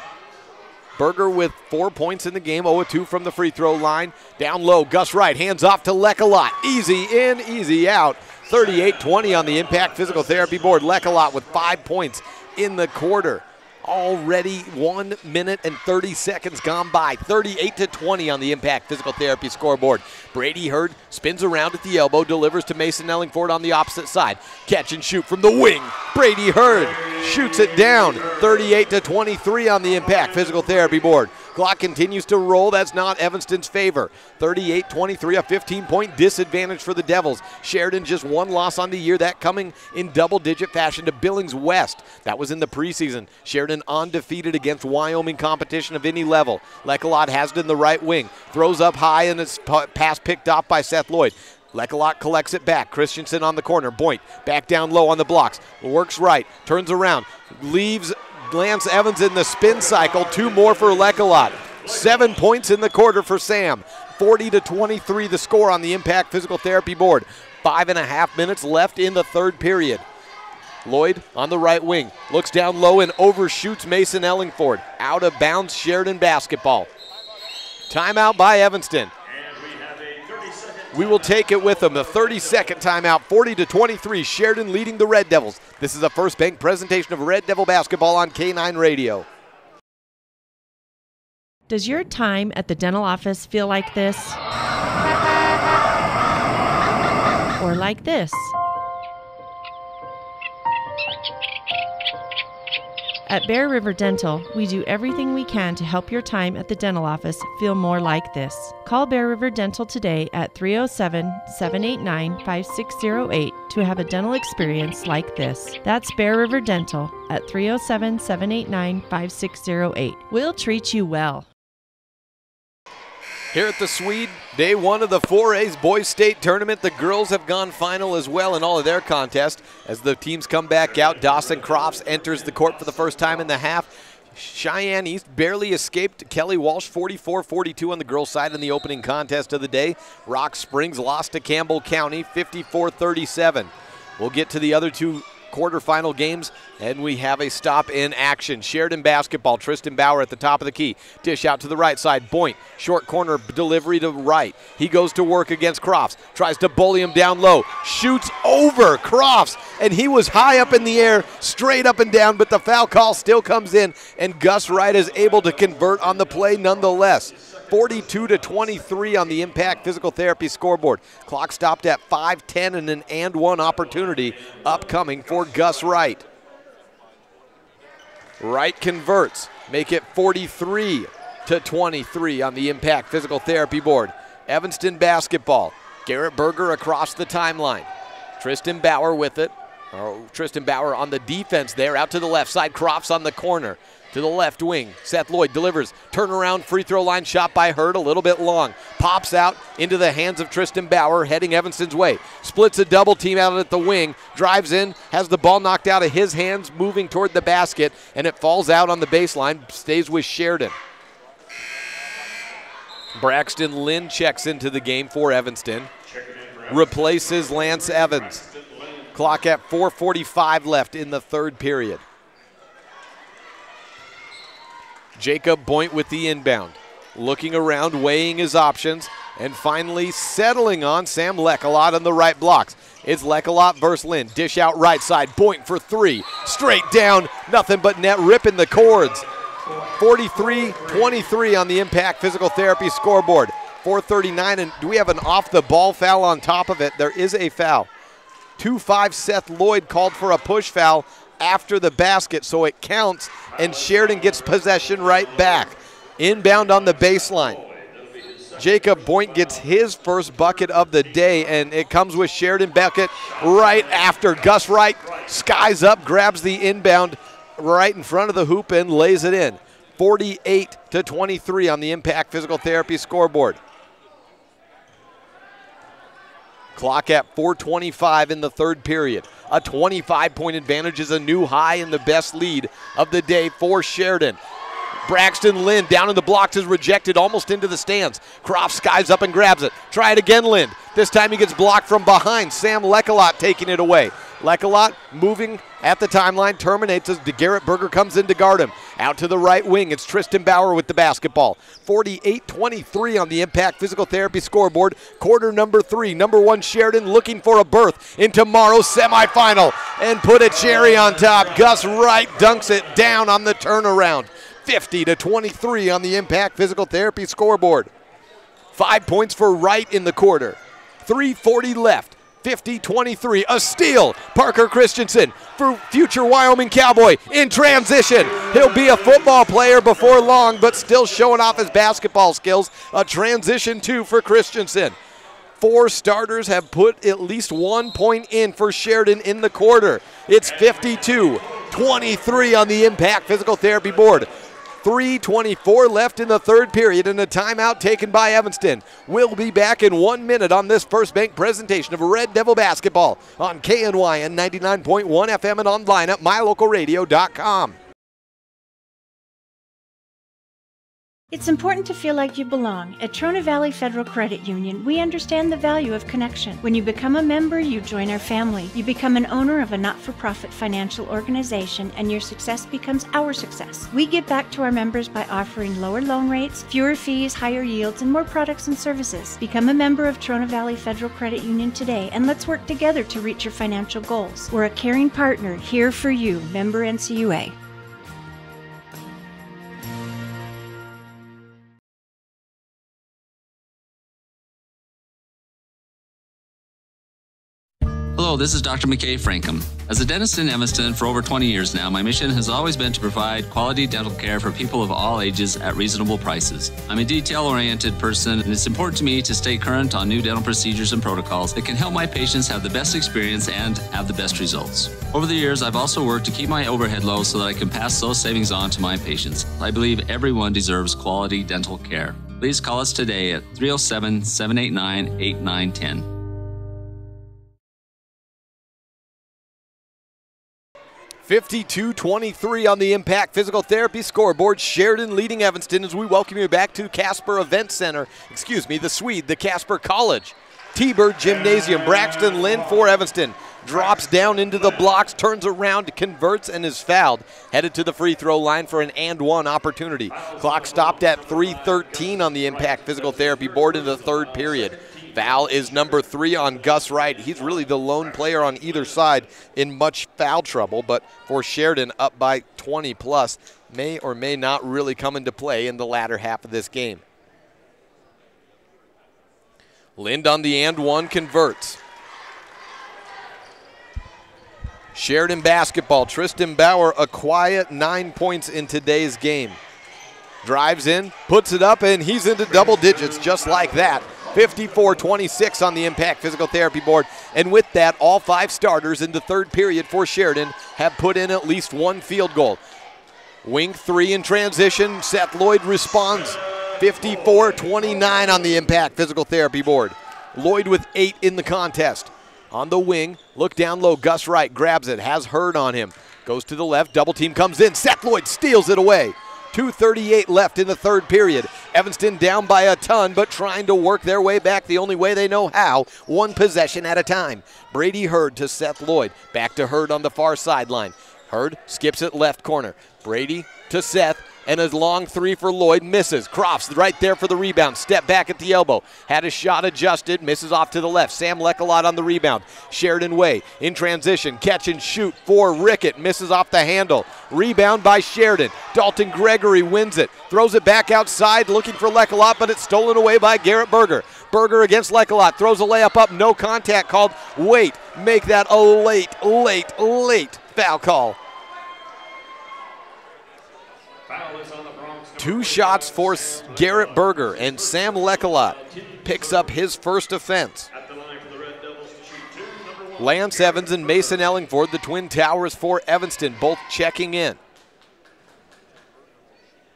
Berger with 4 points in the game, 0-2 from the free throw line. Down low, Gus Wright hands off to Leckelot. Easy in, easy out. 38-20 on the Impact Physical Therapy board. Leckelot with 5 points in the quarter. Already 1 minute and 30 seconds gone by. 38-20 on the Impact Physical Therapy scoreboard. Brady Hurd spins around at the elbow, delivers to Mason Ellingford on the opposite side. Catch and shoot from the wing. Brady Hurd shoots it down. 38-23 on the Impact Physical Therapy board. Clock continues to roll. That's not Evanston's favor. 38-23, a 15-point disadvantage for the Devils. Sheridan just 1 loss on the year, that coming in double-digit fashion to Billings West. That was in the preseason. Sheridan undefeated against Wyoming competition of any level. Leckelot has it in the right wing. Throws up high, and it's pass picked off by Seth Lloyd. Leckelot collects it back. Christensen on the corner. Boynt back down low on the blocks. Works right. Turns around. Leaves Lance Evans in the spin cycle. 2 more for Leckelot. 7 points in the quarter for Sam. 40-23 the score on the Impact Physical Therapy board. 5.5 minutes left in the third period. Lloyd on the right wing. Looks down low and overshoots Mason Ellingford. Out of bounds, Sheridan basketball. Timeout by Evanston. We will take it with them. The 30-second timeout, 40-23. Sheridan leading the Red Devils. This is a First Bank presentation of Red Devil basketball on K9 Radio. Does your time at the dental office feel like this? Or like this? At Bear River Dental, we do everything we can to help your time at the dental office feel more like this. Call Bear River Dental today at 307-789-5608 to have a dental experience like this. That's Bear River Dental at 307-789-5608. We'll treat you well. Here at the Swede, day 1 of the 4A's Boys State Tournament. The girls have gone final as well in all of their contests. As the teams come back out, Dawson Crofts enters the court for the first time in the half. Cheyenne East barely escaped Kelly Walsh, 44-42 on the girls' side in the opening contest of the day. Rock Springs lost to Campbell County, 54-37. We'll get to the other 2 quarterfinal games, and we have a stop in action. Sheridan basketball, Tristan Bauer at the top of the key. Dish out to the right side, Boynt, short corner delivery to right. He goes to work against Crofts, tries to bully him down low, shoots over Crofts, and he was high up in the air, straight up and down, but the foul call still comes in, and Gus Wright is able to convert on the play nonetheless. 42-23 on the Impact Physical Therapy scoreboard. Clock stopped at 5:10 and an and one opportunity upcoming for Gus Wright. Wright converts, make it 43-23 on the Impact Physical Therapy board. Evanston basketball. Garrett Berger across the timeline. Tristan Bauer with it. Tristan Bauer on the defense there, out to the left side. Crofts on the corner. To the left wing, Seth Lloyd delivers. Turnaround free throw line shot by Hurd, a little bit long. Pops out into the hands of Tristan Bauer, heading Evanston's way. Splits a double team out at the wing. Drives in, has the ball knocked out of his hands, moving toward the basket, and it falls out on the baseline, stays with Sheridan. Braxton Lynn checks into the game for Evanston. Replaces Lance Evans. Clock at 4:45 left in the third period. Jacob Boynt with the inbound. Looking around, weighing his options, and finally settling on Sam Lekalot on the right blocks. It's Lekalot versus Lynn. Dish out right side. Boynt for three. Straight down. Nothing but net, ripping the cords. 43-23 on the Impact Physical Therapy scoreboard. 4:39, and do we have an off-the-ball foul on top of it? There is a foul. 2-5 Seth Lloyd called for a push foul after the basket, so it counts, and Sheridan gets possession right back. Inbound on the baseline. Jacob Boynt gets his first bucket of the day, and it comes with Sheridan bucket right after. Gus Wright skies up, grabs the inbound right in front of the hoop and lays it in. 48-23 on the Impact Physical Therapy scoreboard. Clock at 4:25 in the third period. A 25-point advantage is a new high and the best lead of the day for Sheridan. Braxton Lynn down in the blocks is rejected almost into the stands. Croft skies up and grabs it. Try it again, Lynn. This time he gets blocked from behind. Sam Lekalot taking it away. Lekalot moving at the timeline, terminates as DeGarrett Berger comes in to guard him. Out to the right wing, it's Tristan Bauer with the basketball. 48-23 on the Impact Physical Therapy scoreboard. Quarter number 3, number 1 Sheridan looking for a berth in tomorrow's semifinal. And put a cherry on top. Gus Wright dunks it down on the turnaround. 50-23 on the Impact Physical Therapy scoreboard. 5 points for Wright in the quarter. 3:40 left. 50-23, a steal. Parker Christensen for future Wyoming Cowboy in transition. He'll be a football player before long, but still showing off his basketball skills. A transition 2 for Christensen. 4 starters have put at least 1 point in for Sheridan in the quarter. It's 52-23 on the Impact Physical Therapy board. 3:24 left in the third period and a timeout taken by Evanston. We'll be back in 1 minute on this First Bank presentation of Red Devil basketball on KNYN 99.1 FM and online at mylocalradio.com. It's important to feel like you belong. At Trona Valley Federal Credit Union, we understand the value of connection. When you become a member, you join our family. You become an owner of a not-for-profit financial organization, and your success becomes our success. We give back to our members by offering lower loan rates, fewer fees, higher yields, and more products and services. Become a member of Trona Valley Federal Credit Union today, and let's work together to reach your financial goals. We're a caring partner here for you. Member NCUA. Hello, this is Dr. McKay Frankham. As a dentist in Evanston for over 20 years now, my mission has always been to provide quality dental care for people of all ages at reasonable prices. I'm a detail-oriented person, and it's important to me to stay current on new dental procedures and protocols that can help my patients have the best experience and have the best results. Over the years, I've also worked to keep my overhead low so that I can pass those savings on to my patients. I believe everyone deserves quality dental care. Please call us today at 307-789-8910. 52-23 on the Impact Physical Therapy scoreboard. Sheridan leading Evanston as we welcome you back to Casper Event Center. The Swede, the Casper College. T-Bird Gymnasium. Braxton Lynn for Evanston. Drops down into the blocks, turns around, converts, and is fouled. Headed to the free throw line for an and one opportunity. Clock stopped at 3:13 on the Impact Physical Therapy board in the third period. Foul is number 3 on Gus Wright. He's really the lone player on either side in much foul trouble, but for Sheridan, up by 20 plus, may or may not really come into play in the latter half of this game. Lind on the and one, converts. Sheridan basketball. Tristan Bauer, a quiet 9 points in today's game. Drives in, puts it up, and he's into double digits just like that. 54-26 on the Impact Physical Therapy board. And with that, all 5 starters in the third period for Sheridan have put in at least 1 field goal. Wing 3 in transition. Seth Lloyd responds. 54-29 on the impact physical therapy board. Lloyd with 8 in the contest. On the wing, look down low. Gus Wright grabs it, has Hurd on him. Goes to the left, double team comes in. Seth Lloyd steals it away. 2:38 left in the third period. Evanston down by a ton, but trying to work their way back the only way they know how, one possession at a time. Brady Hurd to Seth Lloyd. Back to Hurd on the far sideline. Hurd skips it left corner. Brady to Seth, and a long three for Lloyd, misses. Crofts right there for the rebound. Step back at the elbow. Had his shot adjusted, misses off to the left. Sam Leckalot on the rebound. Sheridan Way in transition. Catch and shoot for Rickett. Misses off the handle. Rebound by Sheridan. Dalton Gregory wins it. Throws it back outside looking for Leckalot, but it's stolen away by Garrett Berger. Berger against Leckalot. Throws a layup up. No contact called. Wait. Make that a late foul call. Two shots for Garrett Berger, and Sam Leckalot picks up his first offense. Lance Evans and Mason Ellingford, the Twin Towers for Evanston, both checking in.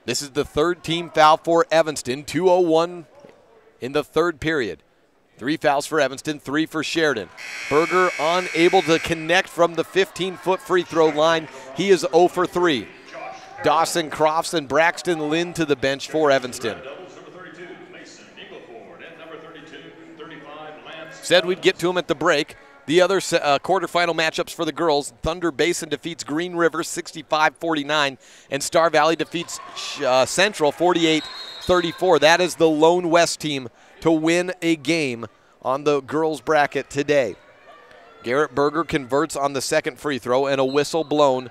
This is the third team foul for Evanston, 2:01 in the third period. 3 fouls for Evanston, 3 for Sheridan. Berger unable to connect from the 15-foot free throw line. He is 0 for 3. Dawson Crofts and Braxton Lind to the bench for Evanston. Said we'd get to him at the break. The other quarterfinal matchups for the girls, Thunder Basin defeats Green River 65-49, and Star Valley defeats Central 48-34. That is the lone West team to win a game on the girls bracket today. Garrett Berger converts on the second free throw, and a whistle blown.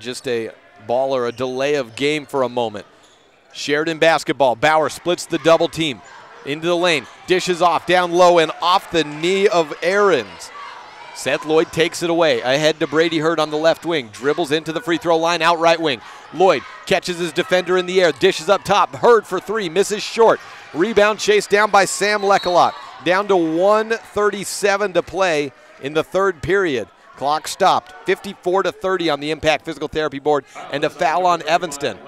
Just a ball or a delay of game for a moment. Sheridan basketball. Bauer splits the double team. Into the lane. Dishes off down low and off the knee of Aarons. Seth Lloyd takes it away. Ahead to Brady Hurd on the left wing. Dribbles into the free throw line out right wing. Lloyd catches his defender in the air. Dishes up top. Hurd for 3. Misses short. Rebound chased down by Sam Leckalot. Down to 1:37 to play in the third period. Clock stopped. 54-30 on the impact physical therapy board, and a foul on Evanston.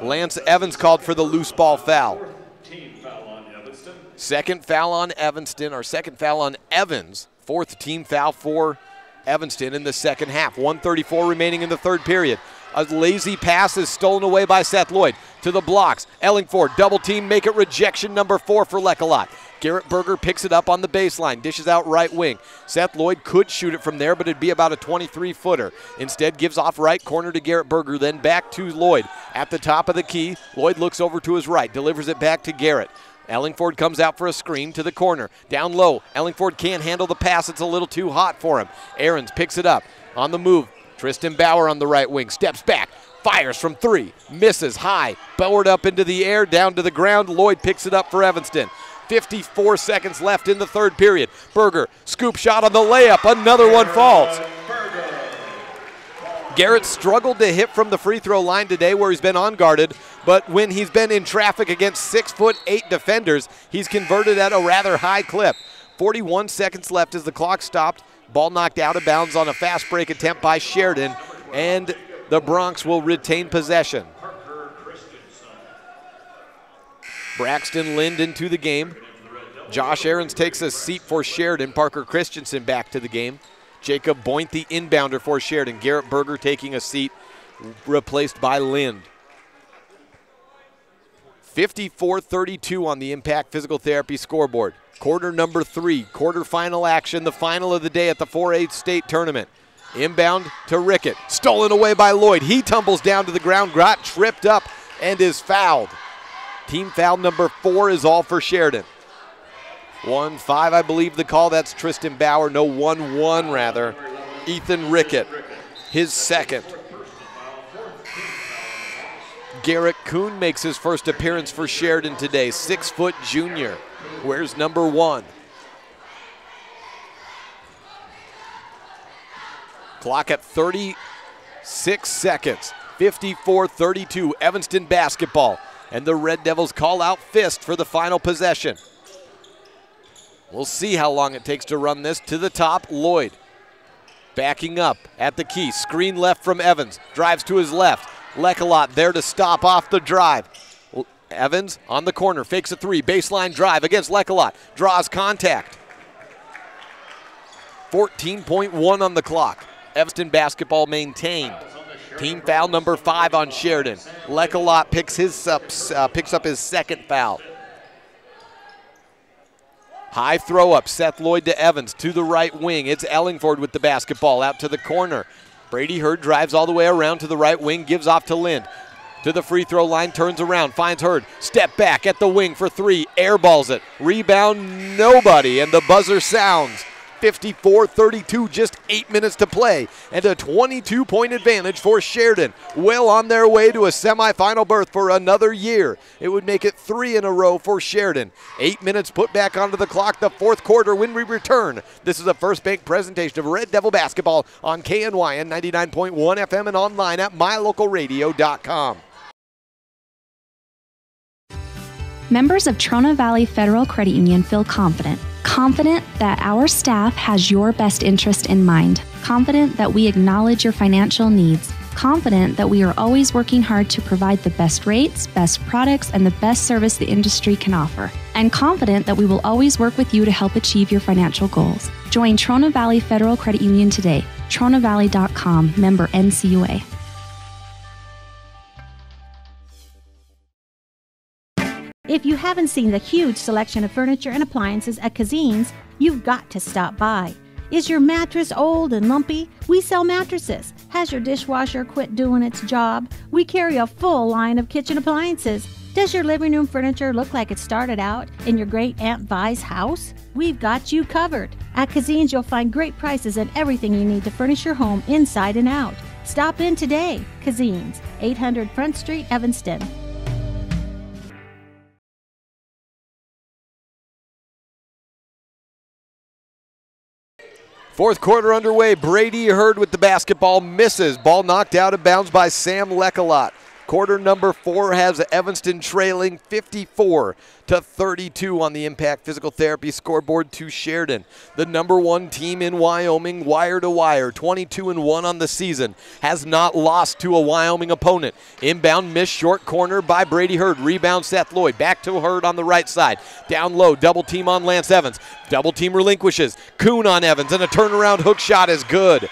Lance Evans called for the loose ball foul. Second foul on Evanston, or second foul on Evans. Fourth team foul for Evanston in the second half. 1:34 remaining in the third period. A lazy pass is stolen away by Seth Lloyd to the blocks. Ellingford double team, make it rejection number 4 for Leckalot. Garrett Berger picks it up on the baseline, dishes out right wing. Seth Lloyd could shoot it from there, but it'd be about a 23-footer. Instead, gives off right corner to Garrett Berger, then back to Lloyd. At the top of the key, Lloyd looks over to his right, delivers it back to Garrett. Ellingford comes out for a screen to the corner. Down low, Ellingford can't handle the pass. It's a little too hot for him. Aarons picks it up. On the move, Tristan Bauer on the right wing, steps back. Fires from 3, misses high, Bauer up into the air, down to the ground. Lloyd picks it up for Evanston. 54 seconds left in the third period. Berger, scoop shot on the layup. Another one falls. Garrett struggled to hit from the free throw line today where he's been unguarded, but when he's been in traffic against 6'8" defenders, he's converted at a rather high clip. 41 seconds left as the clock stopped. Ball knocked out of bounds on a fast break attempt by Sheridan, and the Bronx will retain possession. Braxton Lind into the game. Josh Aarons takes a seat for Sheridan. Parker Christensen back to the game. Jacob Boynt, the inbounder for Sheridan. Garrett Berger taking a seat, replaced by Lind. 54-32 on the Impact Physical Therapy scoreboard. Quarter number 3, quarterfinal action, the final of the day at the 4A state tournament. Inbound to Rickett, stolen away by Lloyd. He tumbles down to the ground, got tripped up, and is fouled. Team foul number 4 is all for Sheridan. 1-5, I believe the call. That's Tristan Bauer. No, 1-1 rather. Ethan Rickett, his second. Garrett Kuhn makes his first appearance for Sheridan today. 6-foot junior. Wears number 1. Clock at 36 seconds. 54-32, Evanston basketball. And the Red Devils call out fist for the final possession. We'll see how long it takes to run this to the top. Lloyd Backing up at the key. Screen left from Evans. Drives to his left. Lekalot there to stop off the drive. Evans on the corner. Fakes a three. Baseline drive against Lekalot. Draws contact. 14.1 on the clock. Evanston basketball maintained. Team foul number 5 on Sheridan. Lekalot picks up his second foul. High throw up, Seth Lloyd to Evans to the right wing. It's Ellingford with the basketball out to the corner. Brady Hurd drives all the way around to the right wing, gives off to Lind. To the free throw line, turns around, finds Hurd. Step back at the wing for 3, airballs it. Rebound, nobody, and the buzzer sounds. 54-32, just 8 minutes to play, and a 22-point advantage for Sheridan. Well on their way to a semifinal berth for another year. It would make it 3 in a row for Sheridan. 8 minutes put back onto the clock, the fourth quarter when we return. This is a First Bank presentation of Red Devil basketball on KNYN 99.1 FM and online at mylocalradio.com. Members of Trona Valley Federal Credit Union feel confident that our staff has your best interest in mind, confident that we acknowledge your financial needs, confident that we are always working hard to provide the best rates, best products, and the best service the industry can offer, and confident that we will always work with you to help achieve your financial goals. Join Trona Valley Federal Credit Union today. TronaValley.com, member NCUA. If you haven't seen the huge selection of furniture and appliances at Kazine's, you've got to stop by. Is your mattress old and lumpy? We sell mattresses. Has your dishwasher quit doing its job? We carry a full line of kitchen appliances. Does your living room furniture look like it started out in your great Aunt Vi's house? We've got you covered. At Kazine's, you'll find great prices and everything you need to furnish your home inside and out. Stop in today. Kazine's, 800 Front Street, Evanston. Fourth quarter underway. Brady Hurd with the basketball, misses. Ball knocked out of bounds by Sam Lekalot. Quarter number 4 has Evanston trailing 54-32 on the Impact Physical Therapy scoreboard to Sheridan. The number 1 team in Wyoming, wire to wire, 22-1 on the season, has not lost to a Wyoming opponent. Inbound miss, short corner by Brady Hurd. Rebound Seth Lloyd. Back to Hurd on the right side. Down low, double team on Lance Evans. Double team relinquishes. Kuhn on Evans, and a turnaround hook shot is good.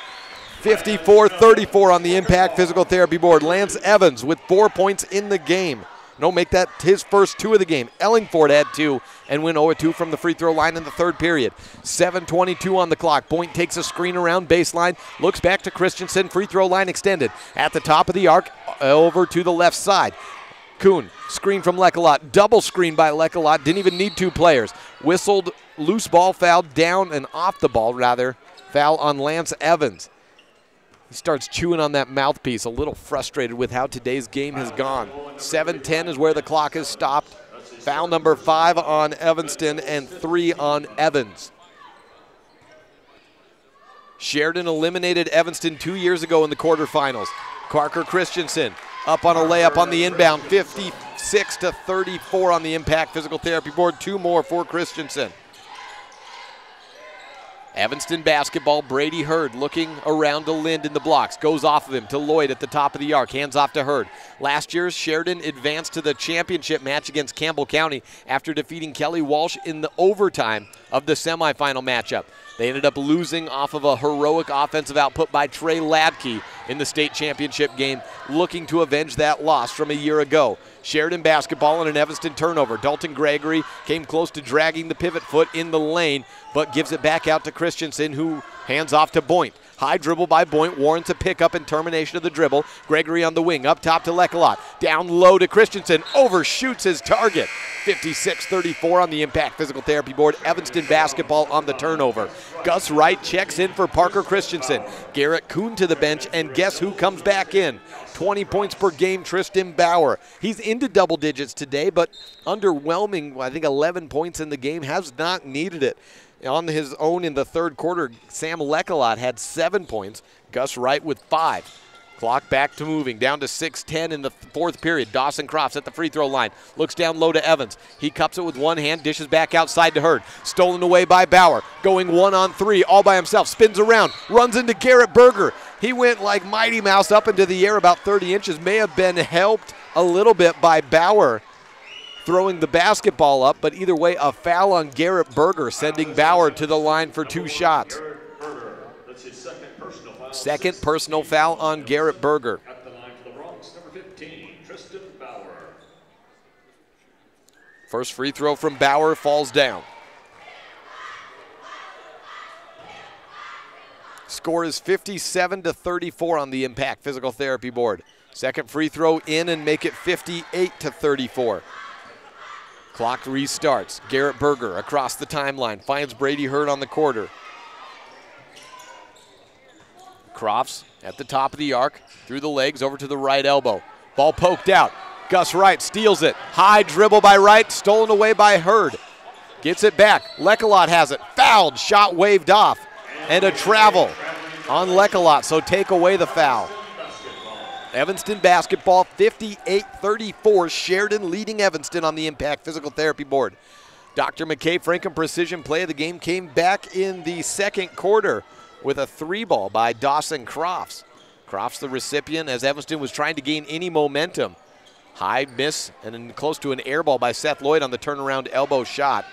54-34 on the Impact Physical Therapy board. Lance Evans with 4 points in the game. No, make that his first 2 of the game. Ellingford had 2 and went 0-2 from the free throw line in the third period. 7:22 on the clock. Boynton takes a screen around baseline, looks back to Christensen. Free throw line extended. At the top of the arc, over to the left side. Kuhn, screen from Lekalot. Double screen by Lekalot. Didn't even need 2 players. Whistled, loose ball foul down and off the ball, rather. Foul on Lance Evans. He starts chewing on that mouthpiece, a little frustrated with how today's game has gone. 7:10 is where the clock is stopped. Foul number 5 on Evanston and 3 on Evans. Sheridan eliminated Evanston 2 years ago in the quarterfinals. Parker Christensen up on a layup on the inbound, 56-34 on the Impact Physical Therapy board. 2 more for Christensen. Evanston basketball, Brady Hurd looking around to Lind in the blocks. Goes off of him to Lloyd at the top of the arc. Hands off to Hurd. Last year's Sheridan advanced to the championship match against Campbell County after defeating Kelly Walsh in the overtime of the semifinal matchup. They ended up losing off of a heroic offensive output by Trey Ladke in the state championship game, looking to avenge that loss from a year ago. Sheridan basketball and an Evanston turnover. Dalton Gregory came close to dragging the pivot foot in the lane, but gives it back out to Christensen, who hands off to Boynt. High dribble by Boynt warrants a pickup and termination of the dribble. Gregory on the wing, up top to Lekalot. Down low to Christensen, overshoots his target. 56-34 on the Impact Physical Therapy board. Evanston basketball on the turnover. Gus Wright checks in for Parker Christensen. Garrett Kuhn to the bench, and guess who comes back in? 20 points per game, Tristan Bauer. He's into double digits today, but underwhelming, I think 11 points in the game, has not needed it. On his own in the third quarter, Sam Lekalot had 7 points. Gus Wright with 5. Clock back to moving, down to 6:10 in the fourth period. Dawson Crofts at the free throw line, looks down low to Evans. He cups it with one hand, dishes back outside to Hurd. Stolen away by Bauer, going 1-on-3 all by himself, spins around, runs into Garrett Berger. He went like Mighty Mouse up into the air about 30 inches, may have been helped a little bit by Bauer throwing the basketball up, but either way, a foul on Garrett Berger, sending Bauer to the line for 2 shots. Second personal foul on Garrett Berger. At the line for the Bronx, number 15, Tristan Bauer. First free throw from Bauer falls down. Score is 57-34 on the Impact Physical Therapy board. Second free throw in and make it 58-34. Clock restarts. Garrett Berger across the timeline, finds Brady Hurd on the quarter. Crofts at the top of the arc, through the legs, over to the right elbow. Ball poked out. Gus Wright steals it. High dribble by Wright, stolen away by Hurd. Gets it back. Lekalot has it. Fouled, shot waved off. And a travel on Lekalot, so take away the foul. Evanston basketball, 58-34. Sheridan leading Evanston on the Impact Physical Therapy board. Dr. McKay Franklin precision play of the game came back in the second quarter with a 3-ball by Dawson Crofts. Crofts the recipient as Evanston was trying to gain any momentum. High miss and then close to an air ball by Seth Lloyd on the turnaround elbow shot.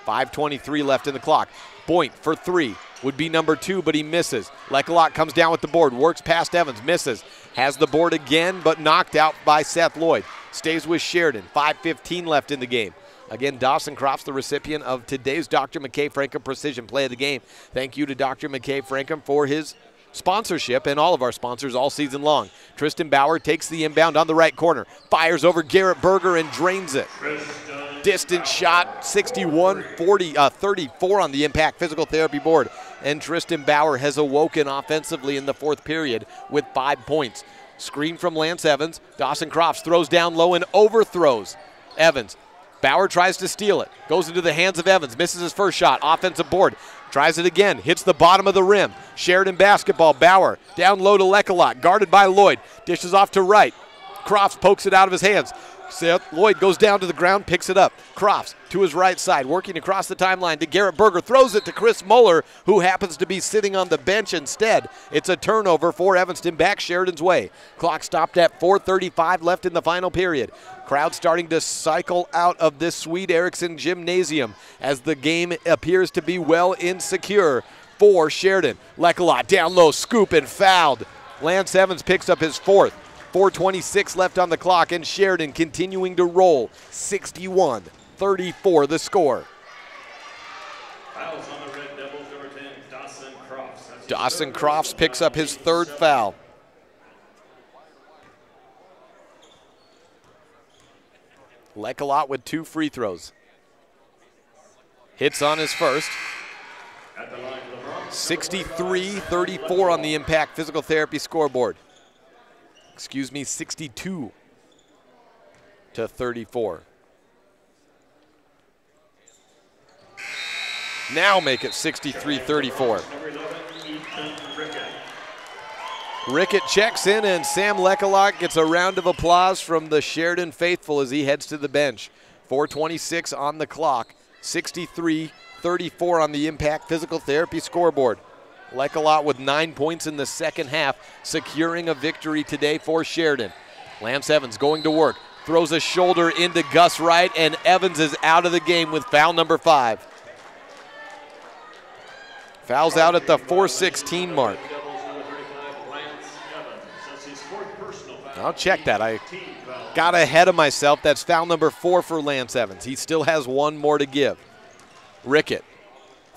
5:23 left in the clock. Boynt for 3 would be number 2, but he misses. Lekalot comes down with the board, works past Evans, misses. Has the board again, but knocked out by Seth Lloyd. Stays with Sheridan. 5:15 left in the game. Again, Dawson Crofts, the recipient of today's Dr. McKay Franklin Precision Play of the Game. Thank you to Dr. McKay Franklin for his sponsorship and all of our sponsors all season long. Tristan Bauer takes the inbound on the right corner, fires over Garrett Berger and drains it. Distant shot, 61-34 on the Impact Physical Therapy board. And Tristan Bauer has awoken offensively in the fourth period with 5 points. Screen from Lance Evans. Dawson Crofts throws down low and overthrows Evans. Bauer tries to steal it. Goes into the hands of Evans. Misses his first shot. Offensive board. Tries it again. Hits the bottom of the rim. Sheridan basketball. Bauer down low to Lekalot. Guarded by Lloyd. Dishes off to right. Crofts pokes it out of his hands. Seth Lloyd goes down to the ground, picks it up. Crofts to his right side, working across the timeline to Garrett Berger. Throws it to Chris Muller, who happens to be sitting on the bench instead. It's a turnover for Evanston, back Sheridan's way. Clock stopped at 4:35 left in the final period. Crowd starting to cycle out of this Swede Erickson gymnasium as the game appears to be well insecure for Sheridan. Lekalot down low, scoop and fouled. Lance Evans picks up his 4th. 4:26 left on the clock, and Sheridan continuing to roll. 61-34 the score. Fouls on the Red Devils, number 10, Dawson Crofts. Dawson Crofts picks up his 3rd foul. Lekalot with 2 free throws. Hits on his first. 63-34 on the Impact Physical Therapy scoreboard. 62-34. Now make it 63-34. Rickett checks in, and Sam Lekalot gets a round of applause from the Sheridan faithful as he heads to the bench. 4:26 on the clock. 63-34 on the Impact Physical Therapy scoreboard. Lekalot with 9 points in the second half, securing a victory today for Sheridan. Lance Evans going to work, throws a shoulder into Gus Wright, and Evans is out of the game with foul number 5. Fouls out at the 4:16 mark. I'll check that. I got ahead of myself. That's foul number 4 for Lance Evans. He still has 1 more to give. Rickett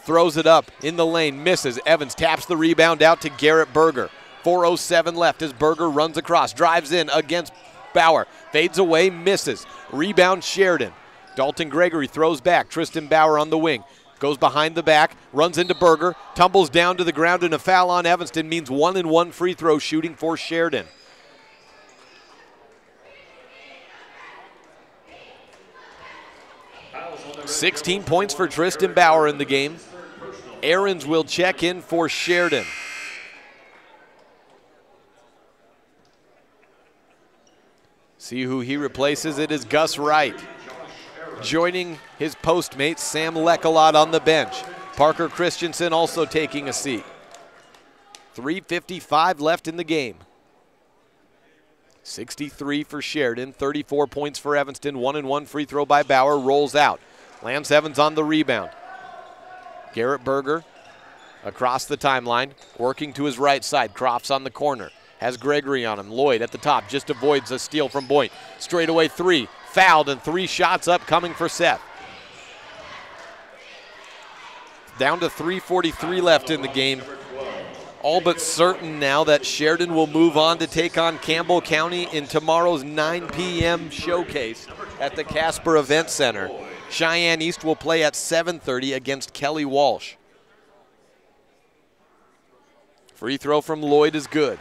throws it up in the lane, misses. Evans taps the rebound out to Garrett Berger. 4:07 left as Berger runs across, drives in against Bauer, fades away, misses. Rebound Sheridan. Dalton Gregory throws back. Tristan Bauer on the wing. Goes behind the back, runs into Berger, tumbles down to the ground, and a foul on Evanston means 1-and-1 free throw shooting for Sheridan. $16 points for Tristan Bauer in the game. Aarons will check in for Sheridan. See who he replaces. It is Gus Wright. Joining his postmate, Sam Leckalot, on the bench. Parker Christensen also taking a seat. 3:55 left in the game. 63 for Sheridan, 34 points for Evanston. 1-and-1 free throw by Bauer, rolls out. Lance Evans on the rebound. Garrett Berger across the timeline, working to his right side. Crofts on the corner, has Gregory on him. Lloyd at the top, just avoids a steal from Boyd. Straightaway three, fouled, and 3 shots up coming for Seth. Down to 3:43 left in the game. All but certain now that Sheridan will move on to take on Campbell County in tomorrow's 9 p.m. showcase at the Casper Event Center. Cheyenne East will play at 7:30 against Kelly Walsh. Free throw from Lloyd is good.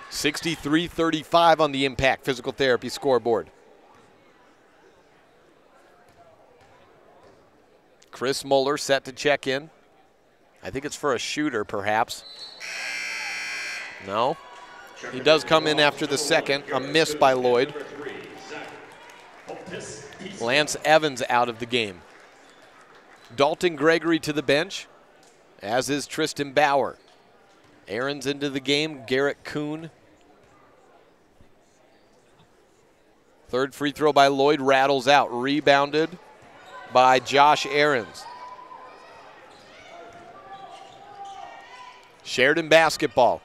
63-35 on the Impact Physical Therapy scoreboard. Chris Muller set to check in. I think it's for a shooter, perhaps. No. He does come in after the second. A miss by Lloyd. Lance Evans out of the game. Dalton Gregory to the bench, as is Tristan Bauer. Aaron's into the game. Garrett Kuhn. Third free throw by Lloyd rattles out. Rebounded by Josh Aarons. Sheridan basketball.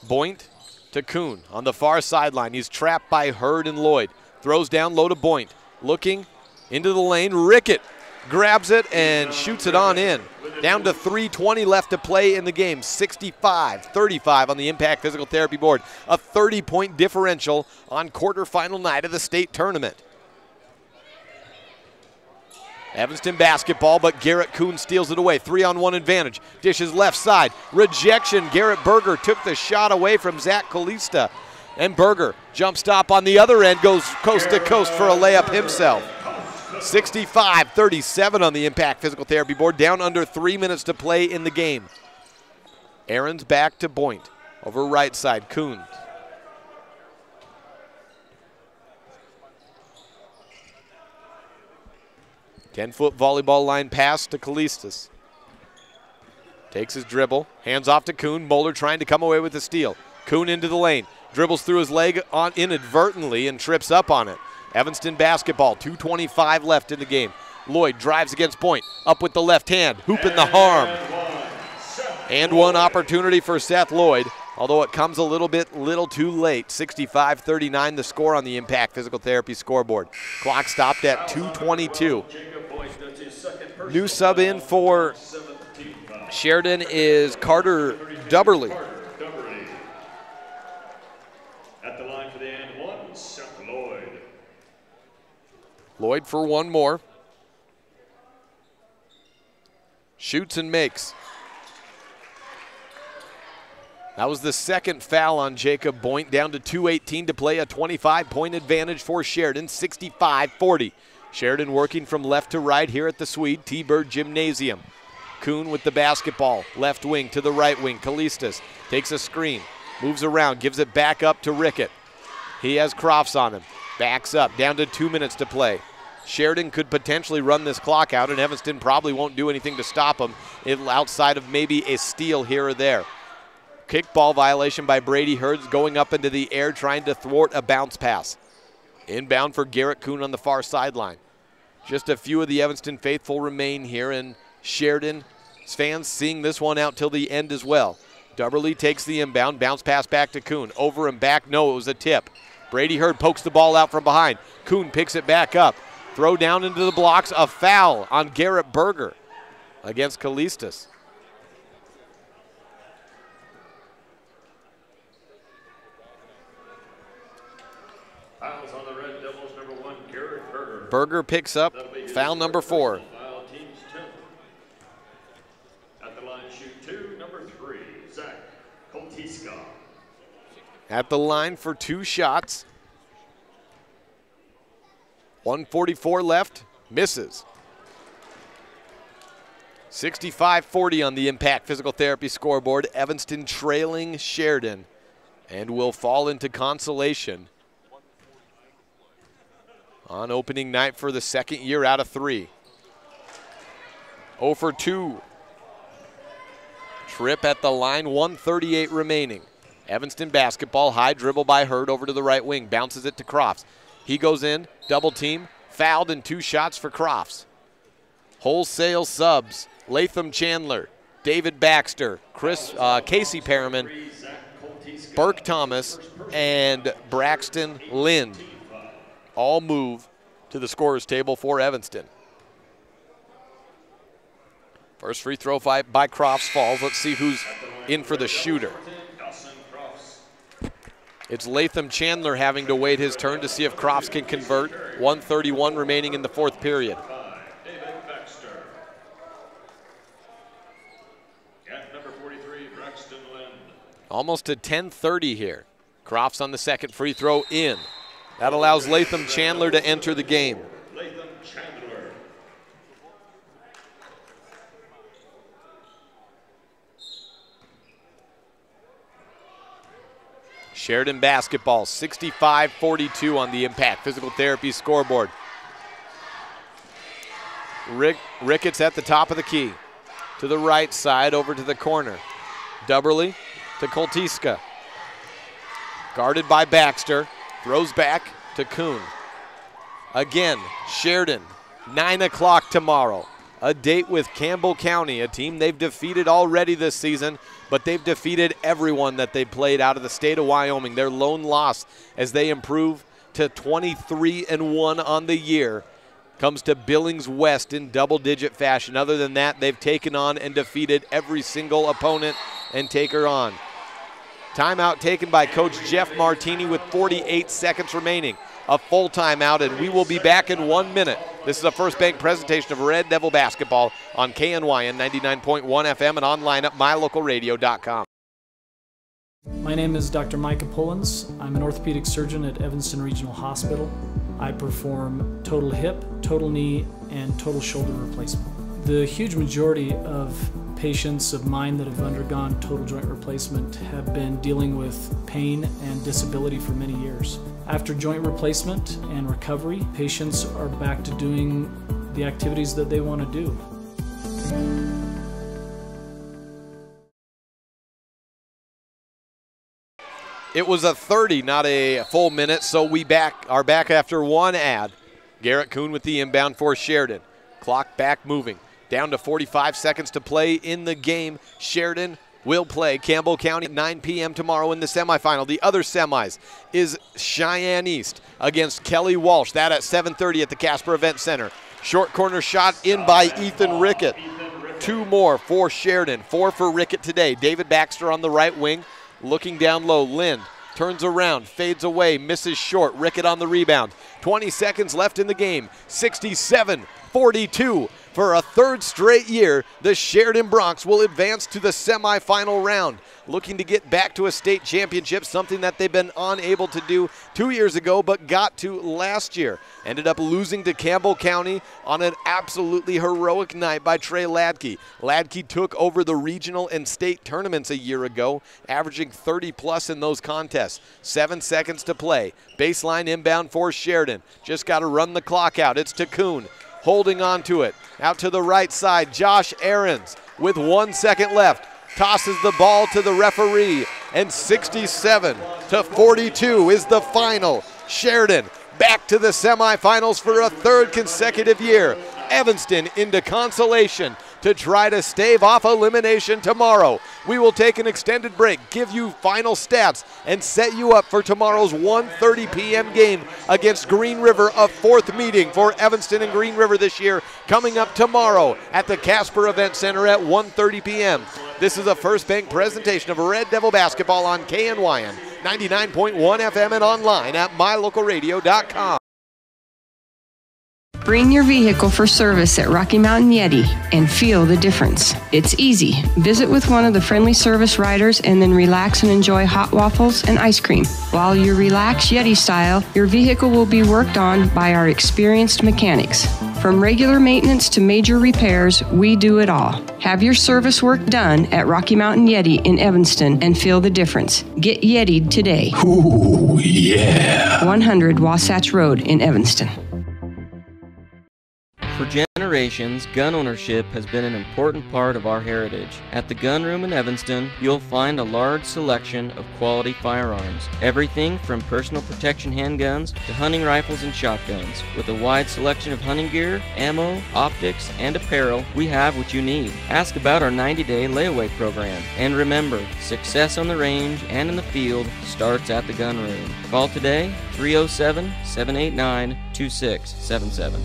Boynt to Kuhn on the far sideline. He's trapped by Hurd and Lloyd. Throws down low to Boynt. Looking into the lane. Rickett grabs it and shoots it on in. Down to 3:20 left to play in the game. 65-35 on the Impact Physical Therapy board. A 30-point differential on quarterfinal night of the state tournament. Evanston basketball, but Garrett Kuhn steals it away. 3-on-1 advantage. Dishes left side. Rejection. Garrett Berger took the shot away from Zach Kalista. And Berger, jump stop on the other end, goes coast to coast for a layup himself. 65-37 on the Impact Physical Therapy board. Down under 3 minutes to play in the game. Aaron's back to Boynt. Over right side, Kuhn. Ten-foot volleyball line pass to Kalistas. Takes his dribble, hands off to Kuhn. Moeller trying to come away with the steal. Kuhn into the lane, dribbles through his leg on inadvertently and trips up on it. Evanston basketball, 2:25 left in the game. Lloyd drives against Boynt, up with the left hand, hooping the harm. And one opportunity for Seth Lloyd, although it comes a little too late. 65-39 the score on the Impact Physical Therapy scoreboard. Clock stopped at 2:22. New sub in for Sheridan is Carter Dubberly. At the line for the and one, Seth Lloyd. Lloyd for one more. Shoots and makes. That was the second foul on Jacob Boynt. Down to 2:18 to play. A 25-point advantage for Sheridan, 65-40. Sheridan working from left to right here at the Swede T-Bird Gymnasium. Kuhn with the basketball. Left wing to the right wing. Kalistas takes a screen. Moves around. Gives it back up to Rickett. He has Crofts on him. Backs up. Down to 2 minutes to play. Sheridan could potentially run this clock out, and Evanston probably won't do anything to stop him outside of maybe a steal here or there. Kickball violation by Brady Hurds, going up into the air, trying to thwart a bounce pass. Inbound for Garrett Kuhn on the far sideline. Just a few of the Evanston faithful remain here, and Sheridan fans seeing this one out till the end as well. Dubberly takes the inbound, bounce pass back to Kuhn. Over and back, no, it was a tip. Brady Hurd pokes the ball out from behind. Kuhn picks it back up. Throw down into the blocks, a foul on Garrett Berger against Kalistas. Fouls on the Red Devils, number 1, Garrett Berger. Berger picks up foul number 4. Foul team's 10. At the line, shoot 2, number 3, Zach Koltiska. At the line for 2 shots. 1:44 left, misses. 65-40 on the Impact Physical Therapy scoreboard. Evanston trailing Sheridan and will fall into consolation on opening night for the second year out of 3. 0 for 2. Trip at the line, 1:38 remaining. Evanston basketball, high dribble by Hurd over to the right wing, bounces it to Crofts. He goes in, double team, fouled, and 2 shots for Crofts. Wholesale subs, Latham Chandler, David Baxter, Casey Perriman, Burke Thomas, and Braxton Lind all move to the scorer's table for Evanston. First free throw by Crofts falls. Let's see who's in for the shooter. It's Latham Chandler having to wait his turn to see if Crofts can convert. 1:31 remaining in the 4th period. Almost to 10:30 here. Crofts on the second free throw in. That allows Latham Chandler to enter the game. Sheridan basketball, 65-42 on the Impact Physical Therapy scoreboard. Ricketts at the top of the key. To the right side, over to the corner. Dubberly to Koltiska. Guarded by Baxter. Throws back to Kuhn. Again, Sheridan, 9 o'clock tomorrow. A date with Campbell County, a team they've defeated already this season, but they've defeated everyone that they played out of the state of Wyoming. Their lone loss as they improve to 23-1 on the year comes to Billings West in double-digit fashion. Other than that, they've taken on and defeated every single opponent and taker on. Timeout taken by Coach Jeff Martini with 48 seconds remaining. A full timeout, and we will be back in 1 minute. This is a First Bank presentation of Red Devil basketball on KNYN 99.1 FM and online at mylocalradio.com. My name is Dr. Micah Pullins. I'm an orthopedic surgeon at Evanston Regional Hospital. I perform total hip, total knee, and total shoulder replacement. The huge majority of patients of mine that have undergone total joint replacement have been dealing with pain and disability for many years. After joint replacement and recovery, patients are back to doing the activities that they want to do. It was a 30, not a full minute, so we are back after one ad. Garrett Kuhn with the inbound for Sheridan. Clock back moving. Down to 45 seconds to play in the game. Sheridan will play Campbell County at 9 p.m. tomorrow in the semifinal. The other semis is Cheyenne East against Kelly Walsh. That at 7:30 at the Casper Event Center. Short corner shot in by Ethan Rickett. 2 more for Sheridan. 4 for Rickett today. David Baxter on the right wing. Looking down low. Lind turns around, fades away, misses short. Rickett on the rebound. 20 seconds left in the game. 67-42. For a 3rd straight year, the Sheridan Broncs will advance to the semifinal round, looking to get back to a state championship, something that they've been unable to do 2 years ago but got to last year. Ended up losing to Campbell County on an absolutely heroic night by Trey Ladke. Ladke took over the regional and state tournaments a year ago, averaging 30-plus in those contests. 7 seconds to play. Baseline inbound for Sheridan. Just got to run the clock out. It's to Kuhn. Holding on to it. Out to the right side, Josh Ahrens with 1 second left. Tosses the ball to the referee, and 67-42 is the final. Sheridan back to the semifinals for a 3rd consecutive year. Evanston into consolation to try to stave off elimination tomorrow. We will take an extended break, give you final stats, and set you up for tomorrow's 1:30 p.m. game against Green River, a 4th meeting for Evanston and Green River this year, coming up tomorrow at the Casper Event Center at 1:30 p.m. This is a First Bank presentation of Red Devil basketball on KNYN 99.1 FM and online at mylocalradio.com. Bring your vehicle for service at Rocky Mountain Yeti and feel the difference. It's easy. Visit with one of the friendly service riders and then relax and enjoy hot waffles and ice cream. While you relax Yeti style, your vehicle will be worked on by our experienced mechanics. From regular maintenance to major repairs, we do it all. Have your service work done at Rocky Mountain Yeti in Evanston and feel the difference. Get Yeti'd today. Ooh, yeah. 100 Wasatch Road in Evanston. For generations, gun ownership has been an important part of our heritage. At the Gun Room in Evanston, you'll find a large selection of quality firearms. Everything from personal protection handguns to hunting rifles and shotguns. With a wide selection of hunting gear, ammo, optics, and apparel, we have what you need. Ask about our 90-day layaway program. And remember, success on the range and in the field starts at the Gun Room. Call today, 307-789-2677.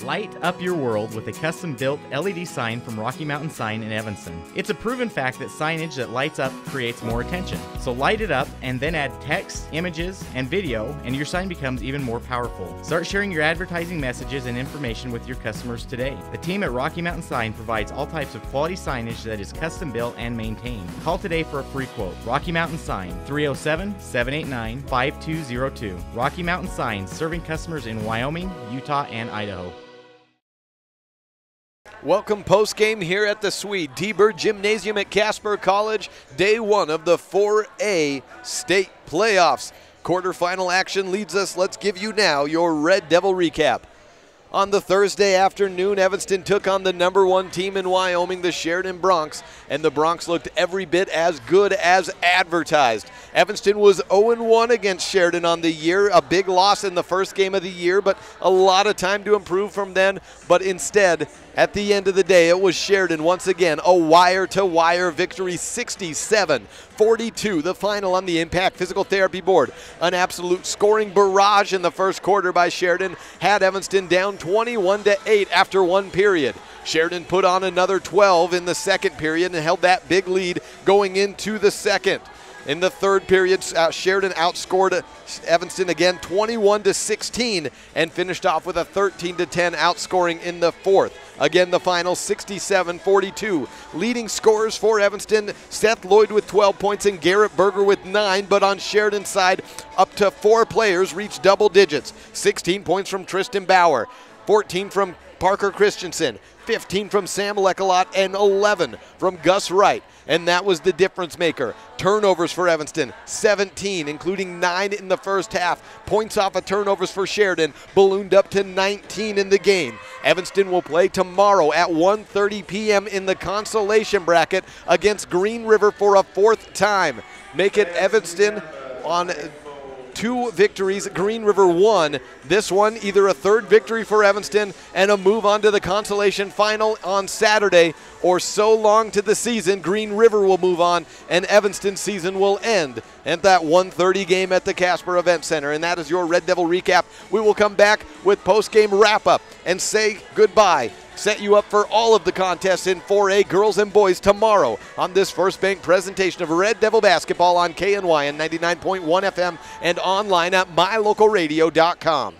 Light up your world with a custom-built LED sign from Rocky Mountain Sign in Evanston. It's a proven fact that signage that lights up creates more attention. So light it up and then add text, images, and video, and your sign becomes even more powerful. Start sharing your advertising messages and information with your customers today. The team at Rocky Mountain Sign provides all types of quality signage that is custom-built and maintained. Call today for a free quote. Rocky Mountain Sign, 307-789-5202. Rocky Mountain Sign, serving customers in Wyoming, Utah, and Idaho. Welcome post-game here at the Swede T-Bird Gymnasium at Casper College. Day one of the 4A state playoffs. Quarterfinal action leads us. Let's give you now your Red Devil recap. On the Thursday afternoon, Evanston took on the #1 team in Wyoming, the Sheridan Broncs, and the Broncs looked every bit as good as advertised. Evanston was 0-1 against Sheridan on the year, a big loss in the first game of the year, but a lot of time to improve from then. But instead, at the end of the day, it was Sheridan once again, a wire-to-wire victory, 67-42, the final on the Impact Physical Therapy board. An absolute scoring barrage in the first quarter by Sheridan had Evanston down 21-8 after one period. Sheridan put on another 12 in the second period and held that big lead going into the second. In the third period, Sheridan outscored Evanston again 21-16 and finished off with a 13-10 outscoring in the fourth. Again, the final 67-42. Leading scorers for Evanston, Seth Lloyd with 12 points and Garrett Berger with 9, but on Sheridan's side, up to 4 players reached double digits. 16 points from Tristan Bauer, 14 from Parker Christensen, 15 from Sam Leckalot, and 11 from Gus Wright. And that was the difference maker. Turnovers for Evanston, 17, including 9 in the first half. Points off of turnovers for Sheridan ballooned up to 19 in the game. Evanston will play tomorrow at 1:30 p.m. in the consolation bracket against Green River for a 4th time. Make it Evanston on 2 victories, Green River 1. This one, either a 3rd victory for Evanston and a move on to the consolation final on Saturday, or so long to the season, Green River will move on and Evanston's season will end at that 1:30 game at the Casper Event Center. And that is your Red Devil recap. We will come back with post-game wrap-up and say goodbye. Set you up for all of the contests in 4A girls and boys tomorrow on this First Bank presentation of Red Devil basketball on KNYN 99.1 FM and online at mylocalradio.com.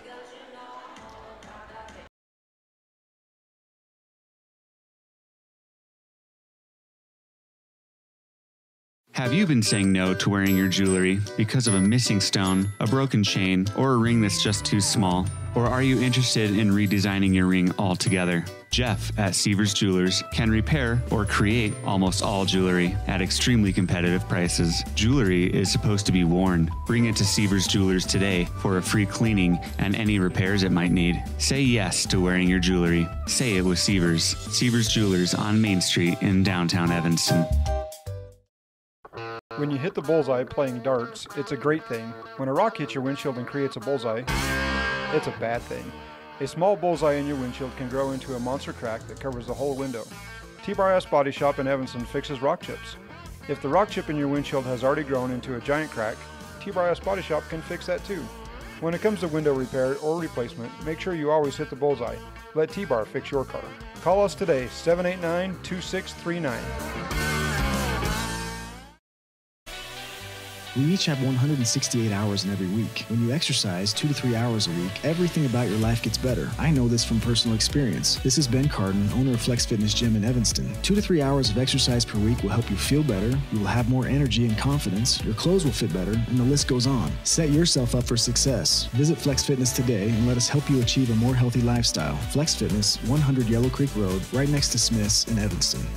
Have you been saying no to wearing your jewelry because of a missing stone, a broken chain, or a ring that's just too small? Or are you interested in redesigning your ring altogether? Jeff at Seavers Jewelers can repair or create almost all jewelry at extremely competitive prices. Jewelry is supposed to be worn. Bring it to Seavers Jewelers today for a free cleaning and any repairs it might need. Say yes to wearing your jewelry. Say it with Seavers. Seavers Jewelers on Main Street in downtown Evanston. When you hit the bullseye playing darts, it's a great thing. When a rock hits your windshield and creates a bullseye, it's a bad thing. A small bullseye in your windshield can grow into a monster crack that covers the whole window. T-Bar S Body Shop in Evanston fixes rock chips. If the rock chip in your windshield has already grown into a giant crack, T-Bar S Body Shop can fix that too. When it comes to window repair or replacement, make sure you always hit the bullseye. Let T-Bar fix your car. Call us today, 789-2639. We each have 168 hours in every week. When you exercise 2 to 3 hours a week, everything about your life gets better. I know this from personal experience. This is Ben Carden, owner of Flex Fitness Gym in Evanston. 2 to 3 hours of exercise per week will help you feel better, you will have more energy and confidence, your clothes will fit better, and the list goes on. Set yourself up for success. Visit Flex Fitness today and let us help you achieve a more healthy lifestyle. Flex Fitness, 100 Yellow Creek Road, right next to Smith's in Evanston.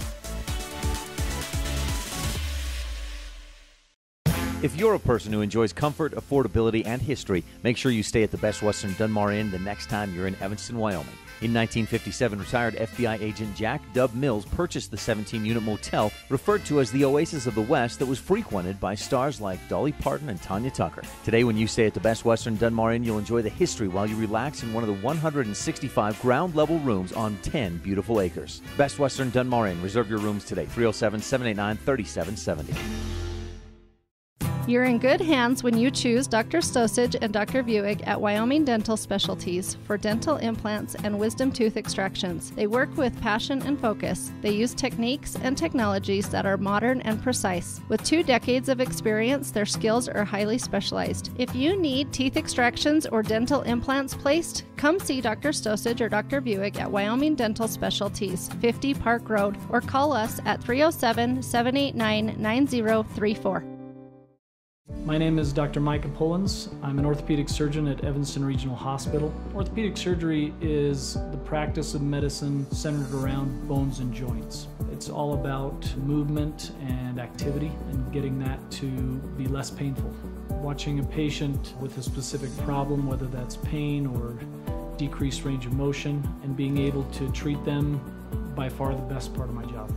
If you're a person who enjoys comfort, affordability, and history, make sure you stay at the Best Western Dunmar Inn the next time you're in Evanston, Wyoming. In 1957, retired FBI agent Jack Dub Mills purchased the 17-unit motel referred to as the Oasis of the West that was frequented by stars like Dolly Parton and Tanya Tucker. Today, when you stay at the Best Western Dunmar Inn, you'll enjoy the history while you relax in one of the 165 ground-level rooms on 10 beautiful acres. Best Western Dunmar Inn. Reserve your rooms today, 307-789-3770. You're in good hands when you choose Dr. Stosage and Dr. Buick at Wyoming Dental Specialties for dental implants and wisdom tooth extractions. They work with passion and focus. They use techniques and technologies that are modern and precise. With 2 decades of experience, their skills are highly specialized. If you need teeth extractions or dental implants placed, come see Dr. Stosage or Dr. Buick at Wyoming Dental Specialties, 50 Park Road, or call us at 307-789-9034. My name is Dr. Micah Pullins. I'm an orthopedic surgeon at Evanston Regional Hospital. Orthopedic surgery is the practice of medicine centered around bones and joints. It's all about movement and activity and getting that to be less painful. Watching a patient with a specific problem, whether that's pain or decreased range of motion, and being able to treat them, by far the best part of my job.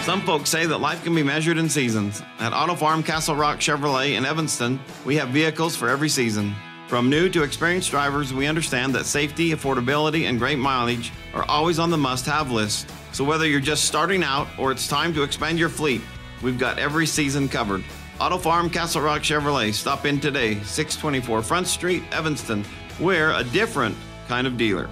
Some folks say that life can be measured in seasons. At Auto Farm Castle Rock Chevrolet in Evanston, we have vehicles for every season. From new to experienced drivers, we understand that safety, affordability, and great mileage are always on the must-have list. So whether you're just starting out or it's time to expand your fleet, we've got every season covered. Auto Farm Castle Rock Chevrolet. Stop in today, 624 Front Street, Evanston. We're a different kind of dealer.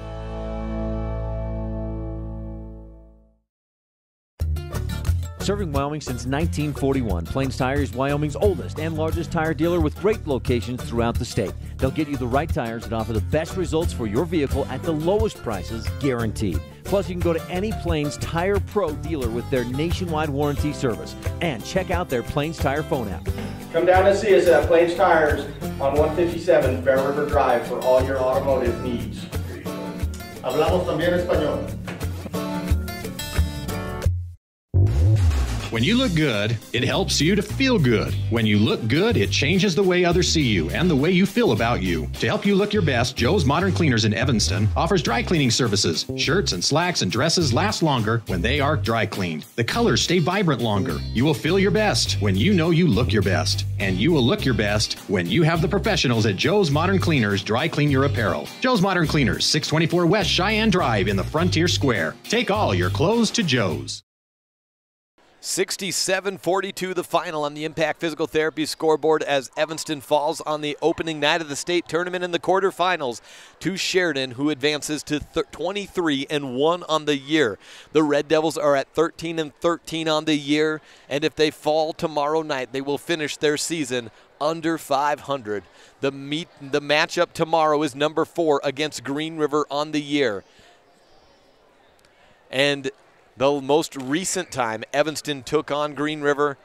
Serving Wyoming since 1941, Plains Tire is Wyoming's oldest and largest tire dealer with great locations throughout the state. They'll get you the right tires that offer the best results for your vehicle at the lowest prices, guaranteed. Plus, you can go to any Plains Tire Pro dealer with their nationwide warranty service. And check out their Plains Tire phone app. Come down and see us at Plains Tires on 157 Bear River Drive for all your automotive needs. Hablamos también español. When you look good, it helps you to feel good. When you look good, it changes the way others see you and the way you feel about you. To help you look your best, Joe's Modern Cleaners in Evanston offers dry cleaning services. Shirts and slacks and dresses last longer when they are dry cleaned. The colors stay vibrant longer. You will feel your best when you know you look your best. And you will look your best when you have the professionals at Joe's Modern Cleaners dry clean your apparel. Joe's Modern Cleaners, 624 West Cheyenne Drive in the Frontier Square. Take all your clothes to Joe's. 67-42 the final on the Impact Physical Therapy scoreboard as Evanston falls on the opening night of the state tournament in the quarterfinals to Sheridan, who advances to 23-1 on the year. The Red Devils are at 13-13 on the year, and if they fall tomorrow night, they will finish their season under 500. The matchup tomorrow is number 4 against Green River on the year. And the most recent time Evanston took on Green River,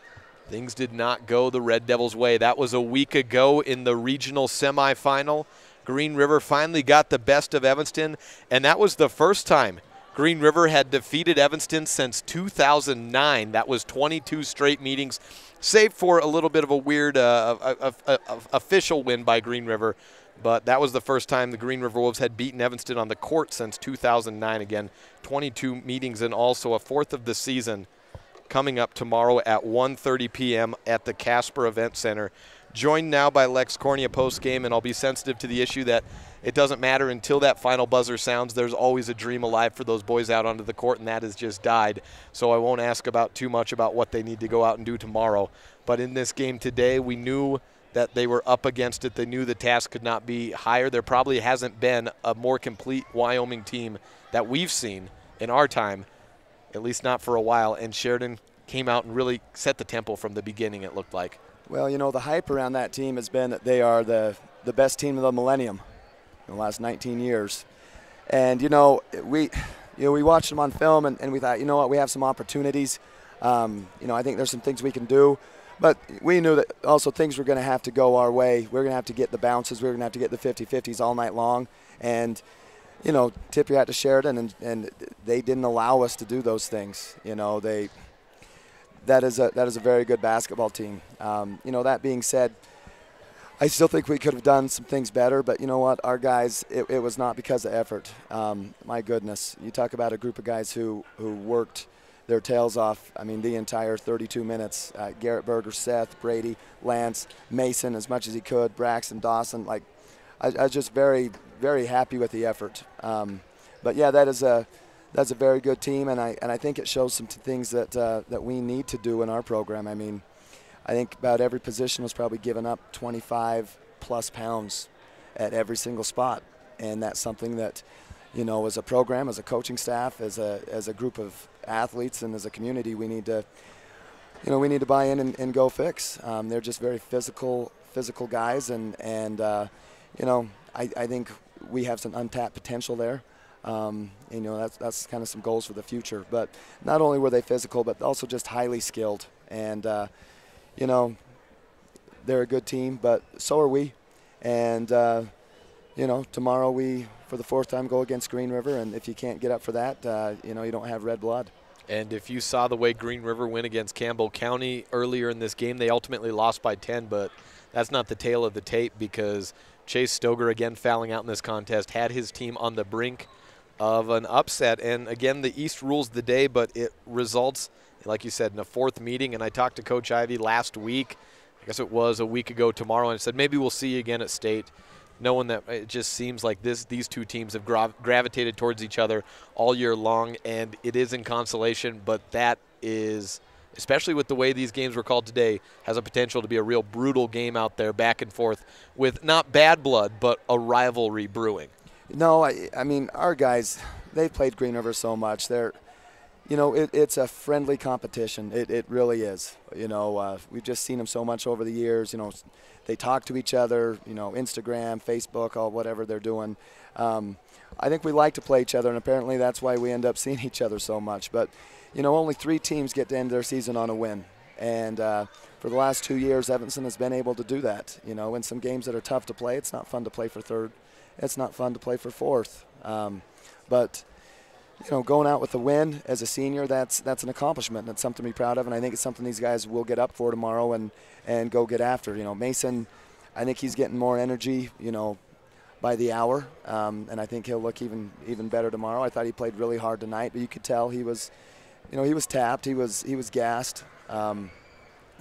things did not go the Red Devils' way. That was a week ago in the regional semifinal. Green River finally got the best of Evanston, and that was the first time Green River had defeated Evanston since 2009. That was 22 straight meetings, save for a little bit of a weird official win by Green River. But that was the first time the Green River Wolves had beaten Evanston on the court since 2009. Again, 22 meetings and also a 4th of the season coming up tomorrow at 1:30 p.m. at the Casper Event Center. Joined now by Lex Cornea post-game, and I'll be sensitive to the issue that it doesn't matter until that final buzzer sounds. There's always a dream alive for those boys out onto the court, and that has just died. So I won't ask too much about what they need to go out and do tomorrow. But in this game today, we knew that they were up against it. They knew the task could not be higher. There probably hasn't been a more complete Wyoming team that we've seen in our time at least not for a while, and Sheridan came out and really set the tempo from the beginning, it looked like. Well, you know, the hype around that team has been that they are the best team of the millennium in the last 19 years. And, you know, we watched them on film, and we thought, you know what, we have some opportunities. You know, I think there's some things we can do. But we knew that also things were going to have to go our way. We were going to have to get the bounces. We were going to have to get the 50-50s all night long. And, you know, tip your hat to Sheridan, and they didn't allow us to do those things. You know, that is a very good basketball team. You know, that being said, I still think we could have done some things better, but you know what? Our guys, it was not because of effort. My goodness. You talk about a group of guys who worked their tails off, I mean, the entire 32 minutes. Garrett Berger, Seth, Brady, Lance, Mason, as much as he could, Braxton, Dawson. Like, I was just very, very happy with the effort. But yeah, that's a very good team, and I think it shows some things that we need to do in our program. I mean, I think about every position was probably given up 25-plus pounds at every single spot, and that's something that, you know, as a program, as a coaching staff, as a group of athletes, and as a community, we need to, you know, buy in and go fix. They're just very physical guys, and you know, I think we have some untapped potential there. You know, that's kind of some goals for the future. But not only were they physical, but also just highly skilled. And, you know, they're a good team, but so are we. And, you know, tomorrow we, for the fourth time, go against Green River. And if you can't get up for that, you know, you don't have red blood. And if you saw the way Green River went against Campbell County earlier in this game, they ultimately lost by 10, but that's not the tale of the tape, because Chase Stoger, again fouling out in this contest, had his team on the brink of an upset. And again, the East rules the day, but it results, like you said, in a fourth meeting. And I talked to Coach Ivey last week, I guess it was a week ago tomorrow, and I said maybe we'll see you again at state, knowing that it just seems like these two teams have gravitated towards each other all year long, and it is in consolation, but that is, especially with the way these games were called today, has a potential to be a real brutal game out there, back and forth, with not bad blood, but a rivalry brewing. No, I mean, our guys, they've played Green River so much. They're, you know, it's a friendly competition. It really is. You know, we've just seen them so much over the years. You know, they talk to each other, you know, Instagram, Facebook, all whatever they're doing. I think we like to play each other, and apparently that's why we end up seeing each other so much. But, you know, only 3 teams get to end their season on a win. And for the last 2 years, Evanston has been able to do that. You know, in some games that are tough to play, it's not fun to play for third. It's not fun to play for fourth. But, you know, going out with a win as a senior, that's an accomplishment. That's something to be proud of, and I think it's something these guys will get up for tomorrow and go get after. You know, Mason, I think he's getting more energy, you know, by the hour, and I think he'll look even better tomorrow. I thought he played really hard tonight, but you could tell he was, you know, he was tapped, he was gassed. I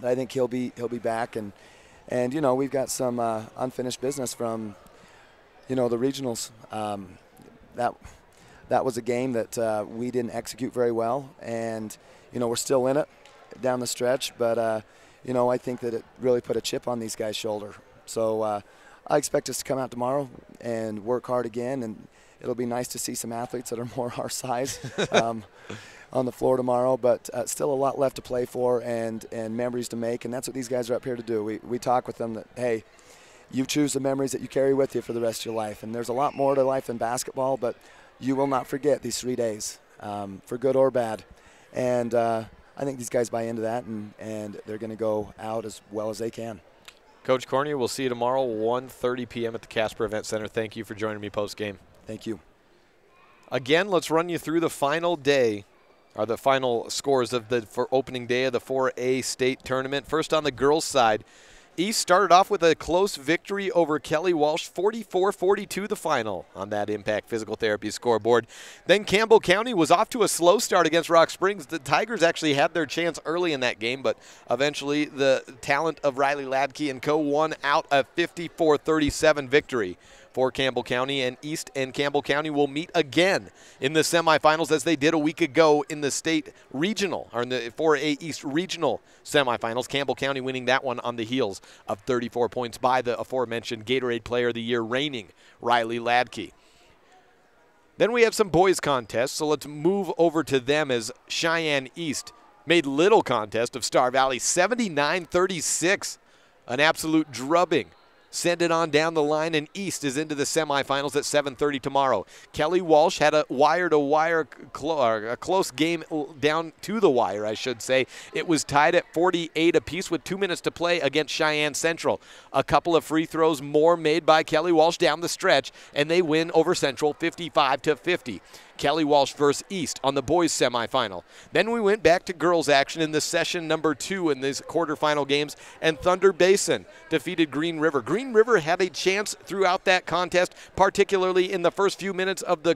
think he'll be back, and you know, we've got some unfinished business from, you know, the regionals. That was a game that we didn't execute very well, and you know, we're still in it down the stretch, but you know, I think that it really put a chip on these guys' shoulder. So I expect us to come out tomorrow and work hard again, and it'll be nice to see some athletes that are more our size on the floor tomorrow, but still a lot left to play for and memories to make, and that's what these guys are up here to do. We talk with them that, hey, you choose the memories that you carry with you for the rest of your life, and there's a lot more to life than basketball, but you will not forget these 3 days, for good or bad. And I think these guys buy into that, and they're going to go out as well as they can. Coach Cornier, we'll see you tomorrow, 1:30 p.m. at the Casper Event Center. Thank you for joining me post-game. Thank you. Again, let's run you through the final day, or the final scores of for opening day of the 4A state tournament. First on the girls' side, East started off with a close victory over Kelly Walsh, 44-42 the final on that Impact Physical Therapy scoreboard. Then Campbell County was off to a slow start against Rock Springs. The Tigers actually had their chance early in that game, but eventually the talent of Riley Ladke and co won out a 54-37 victory for Campbell County, and East and Campbell County will meet again in the semifinals as they did a week ago in the state regional, or in the 4A East regional semifinals. Campbell County winning that one on the heels of 34 points by the aforementioned Gatorade Player of the Year reigning Riley Ladke. Then we have some boys contests, so let's move over to them as Cheyenne East made little contest of Star Valley, 79-36, an absolute drubbing. Send it on down the line, and East is into the semifinals at 7:30 tomorrow. Kelly Walsh had a wire-to-wire, a close game down to the wire, I should say. It was tied at 48 apiece with 2 minutes to play against Cheyenne Central. A couple of free throws more made by Kelly Walsh down the stretch, and they win over Central 55-50. Kelly Walsh versus East on the boys semifinal. Then we went back to girls action in the session number 2 in these quarterfinal games, and Thunder Basin defeated Green River. Green River had a chance throughout that contest, particularly in the first few minutes of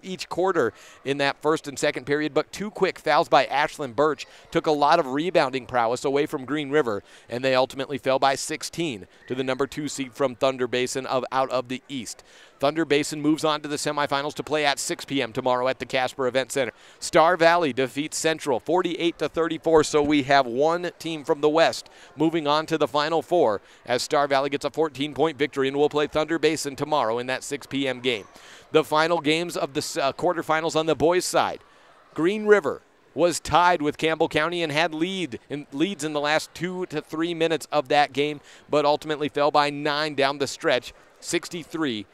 each quarter in that first and second period, but 2 quick fouls by Ashlyn Birch took a lot of rebounding prowess away from Green River, and they ultimately fell by 16 to the number 2 seed from Thunder Basin out of the East. Thunder Basin moves on to the semifinals to play at 6 p.m. tomorrow at the Casper Event Center. Star Valley defeats Central 48-34, so we have one team from the West moving on to the Final Four as Star Valley gets a 14-point victory and will play Thunder Basin tomorrow in that 6 p.m. game. The final games of the quarterfinals on the boys' side. Green River was tied with Campbell County and had leads in the last 2 to 3 minutes of that game, but ultimately fell by 9 down the stretch, 63-54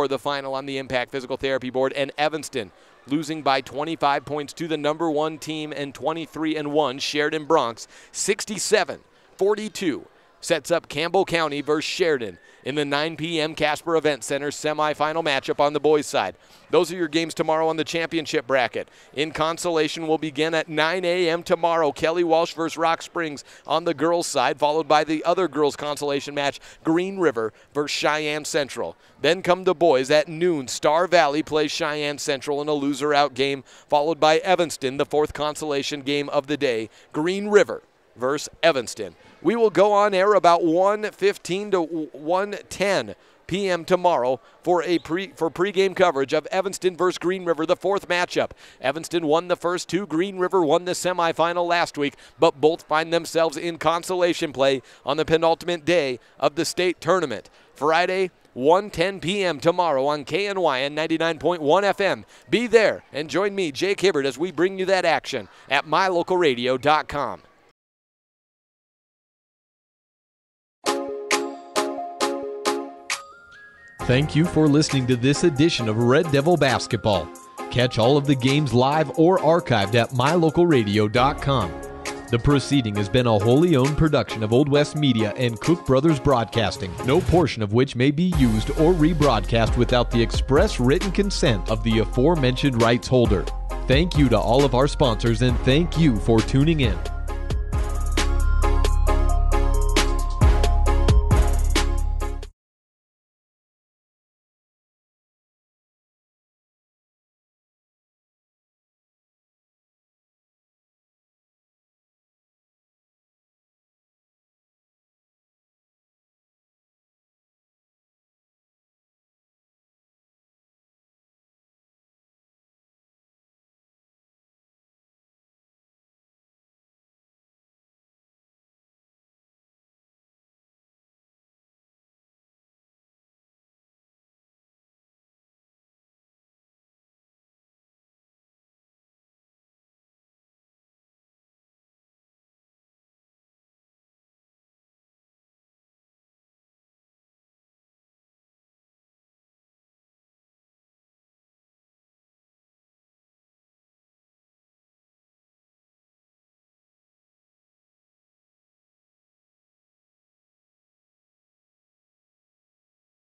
the final on the Impact Physical Therapy Board, and Evanston losing by 25 points to the number 1 team and 23-1 Sheridan Bronx, 67-42. Sets up Campbell County versus Sheridan in the 9 p.m. Casper Event Center semifinal matchup on the boys' side. Those are your games tomorrow on the championship bracket. In consolation will begin at 9 a.m. tomorrow. Kelly Walsh versus Rock Springs on the girls' side, followed by the other girls' consolation match, Green River versus Cheyenne Central. Then come the boys at noon. Star Valley plays Cheyenne Central in a loser-out game, followed by Evanston, the 4th consolation game of the day, Green River versus Evanston. We will go on air about 1:15 to 1:10 p.m. tomorrow for pregame coverage of Evanston versus Green River, the 4th matchup. Evanston won the first 2. Green River won the semifinal last week, but both find themselves in consolation play on the penultimate day of the state tournament. Friday, 1:10 p.m. tomorrow on KNYN 99.1 FM. Be there and join me, Jake Hibbert, as we bring you that action at mylocalradio.com. Thank you for listening to this edition of Red Devil Basketball. Catch all of the games live or archived at mylocalradio.com. The proceeding has been a wholly owned production of Old West Media and Cook Brothers Broadcasting, no portion of which may be used or rebroadcast without the express written consent of the aforementioned rights holder. Thank you to all of our sponsors, and thank you for tuning in.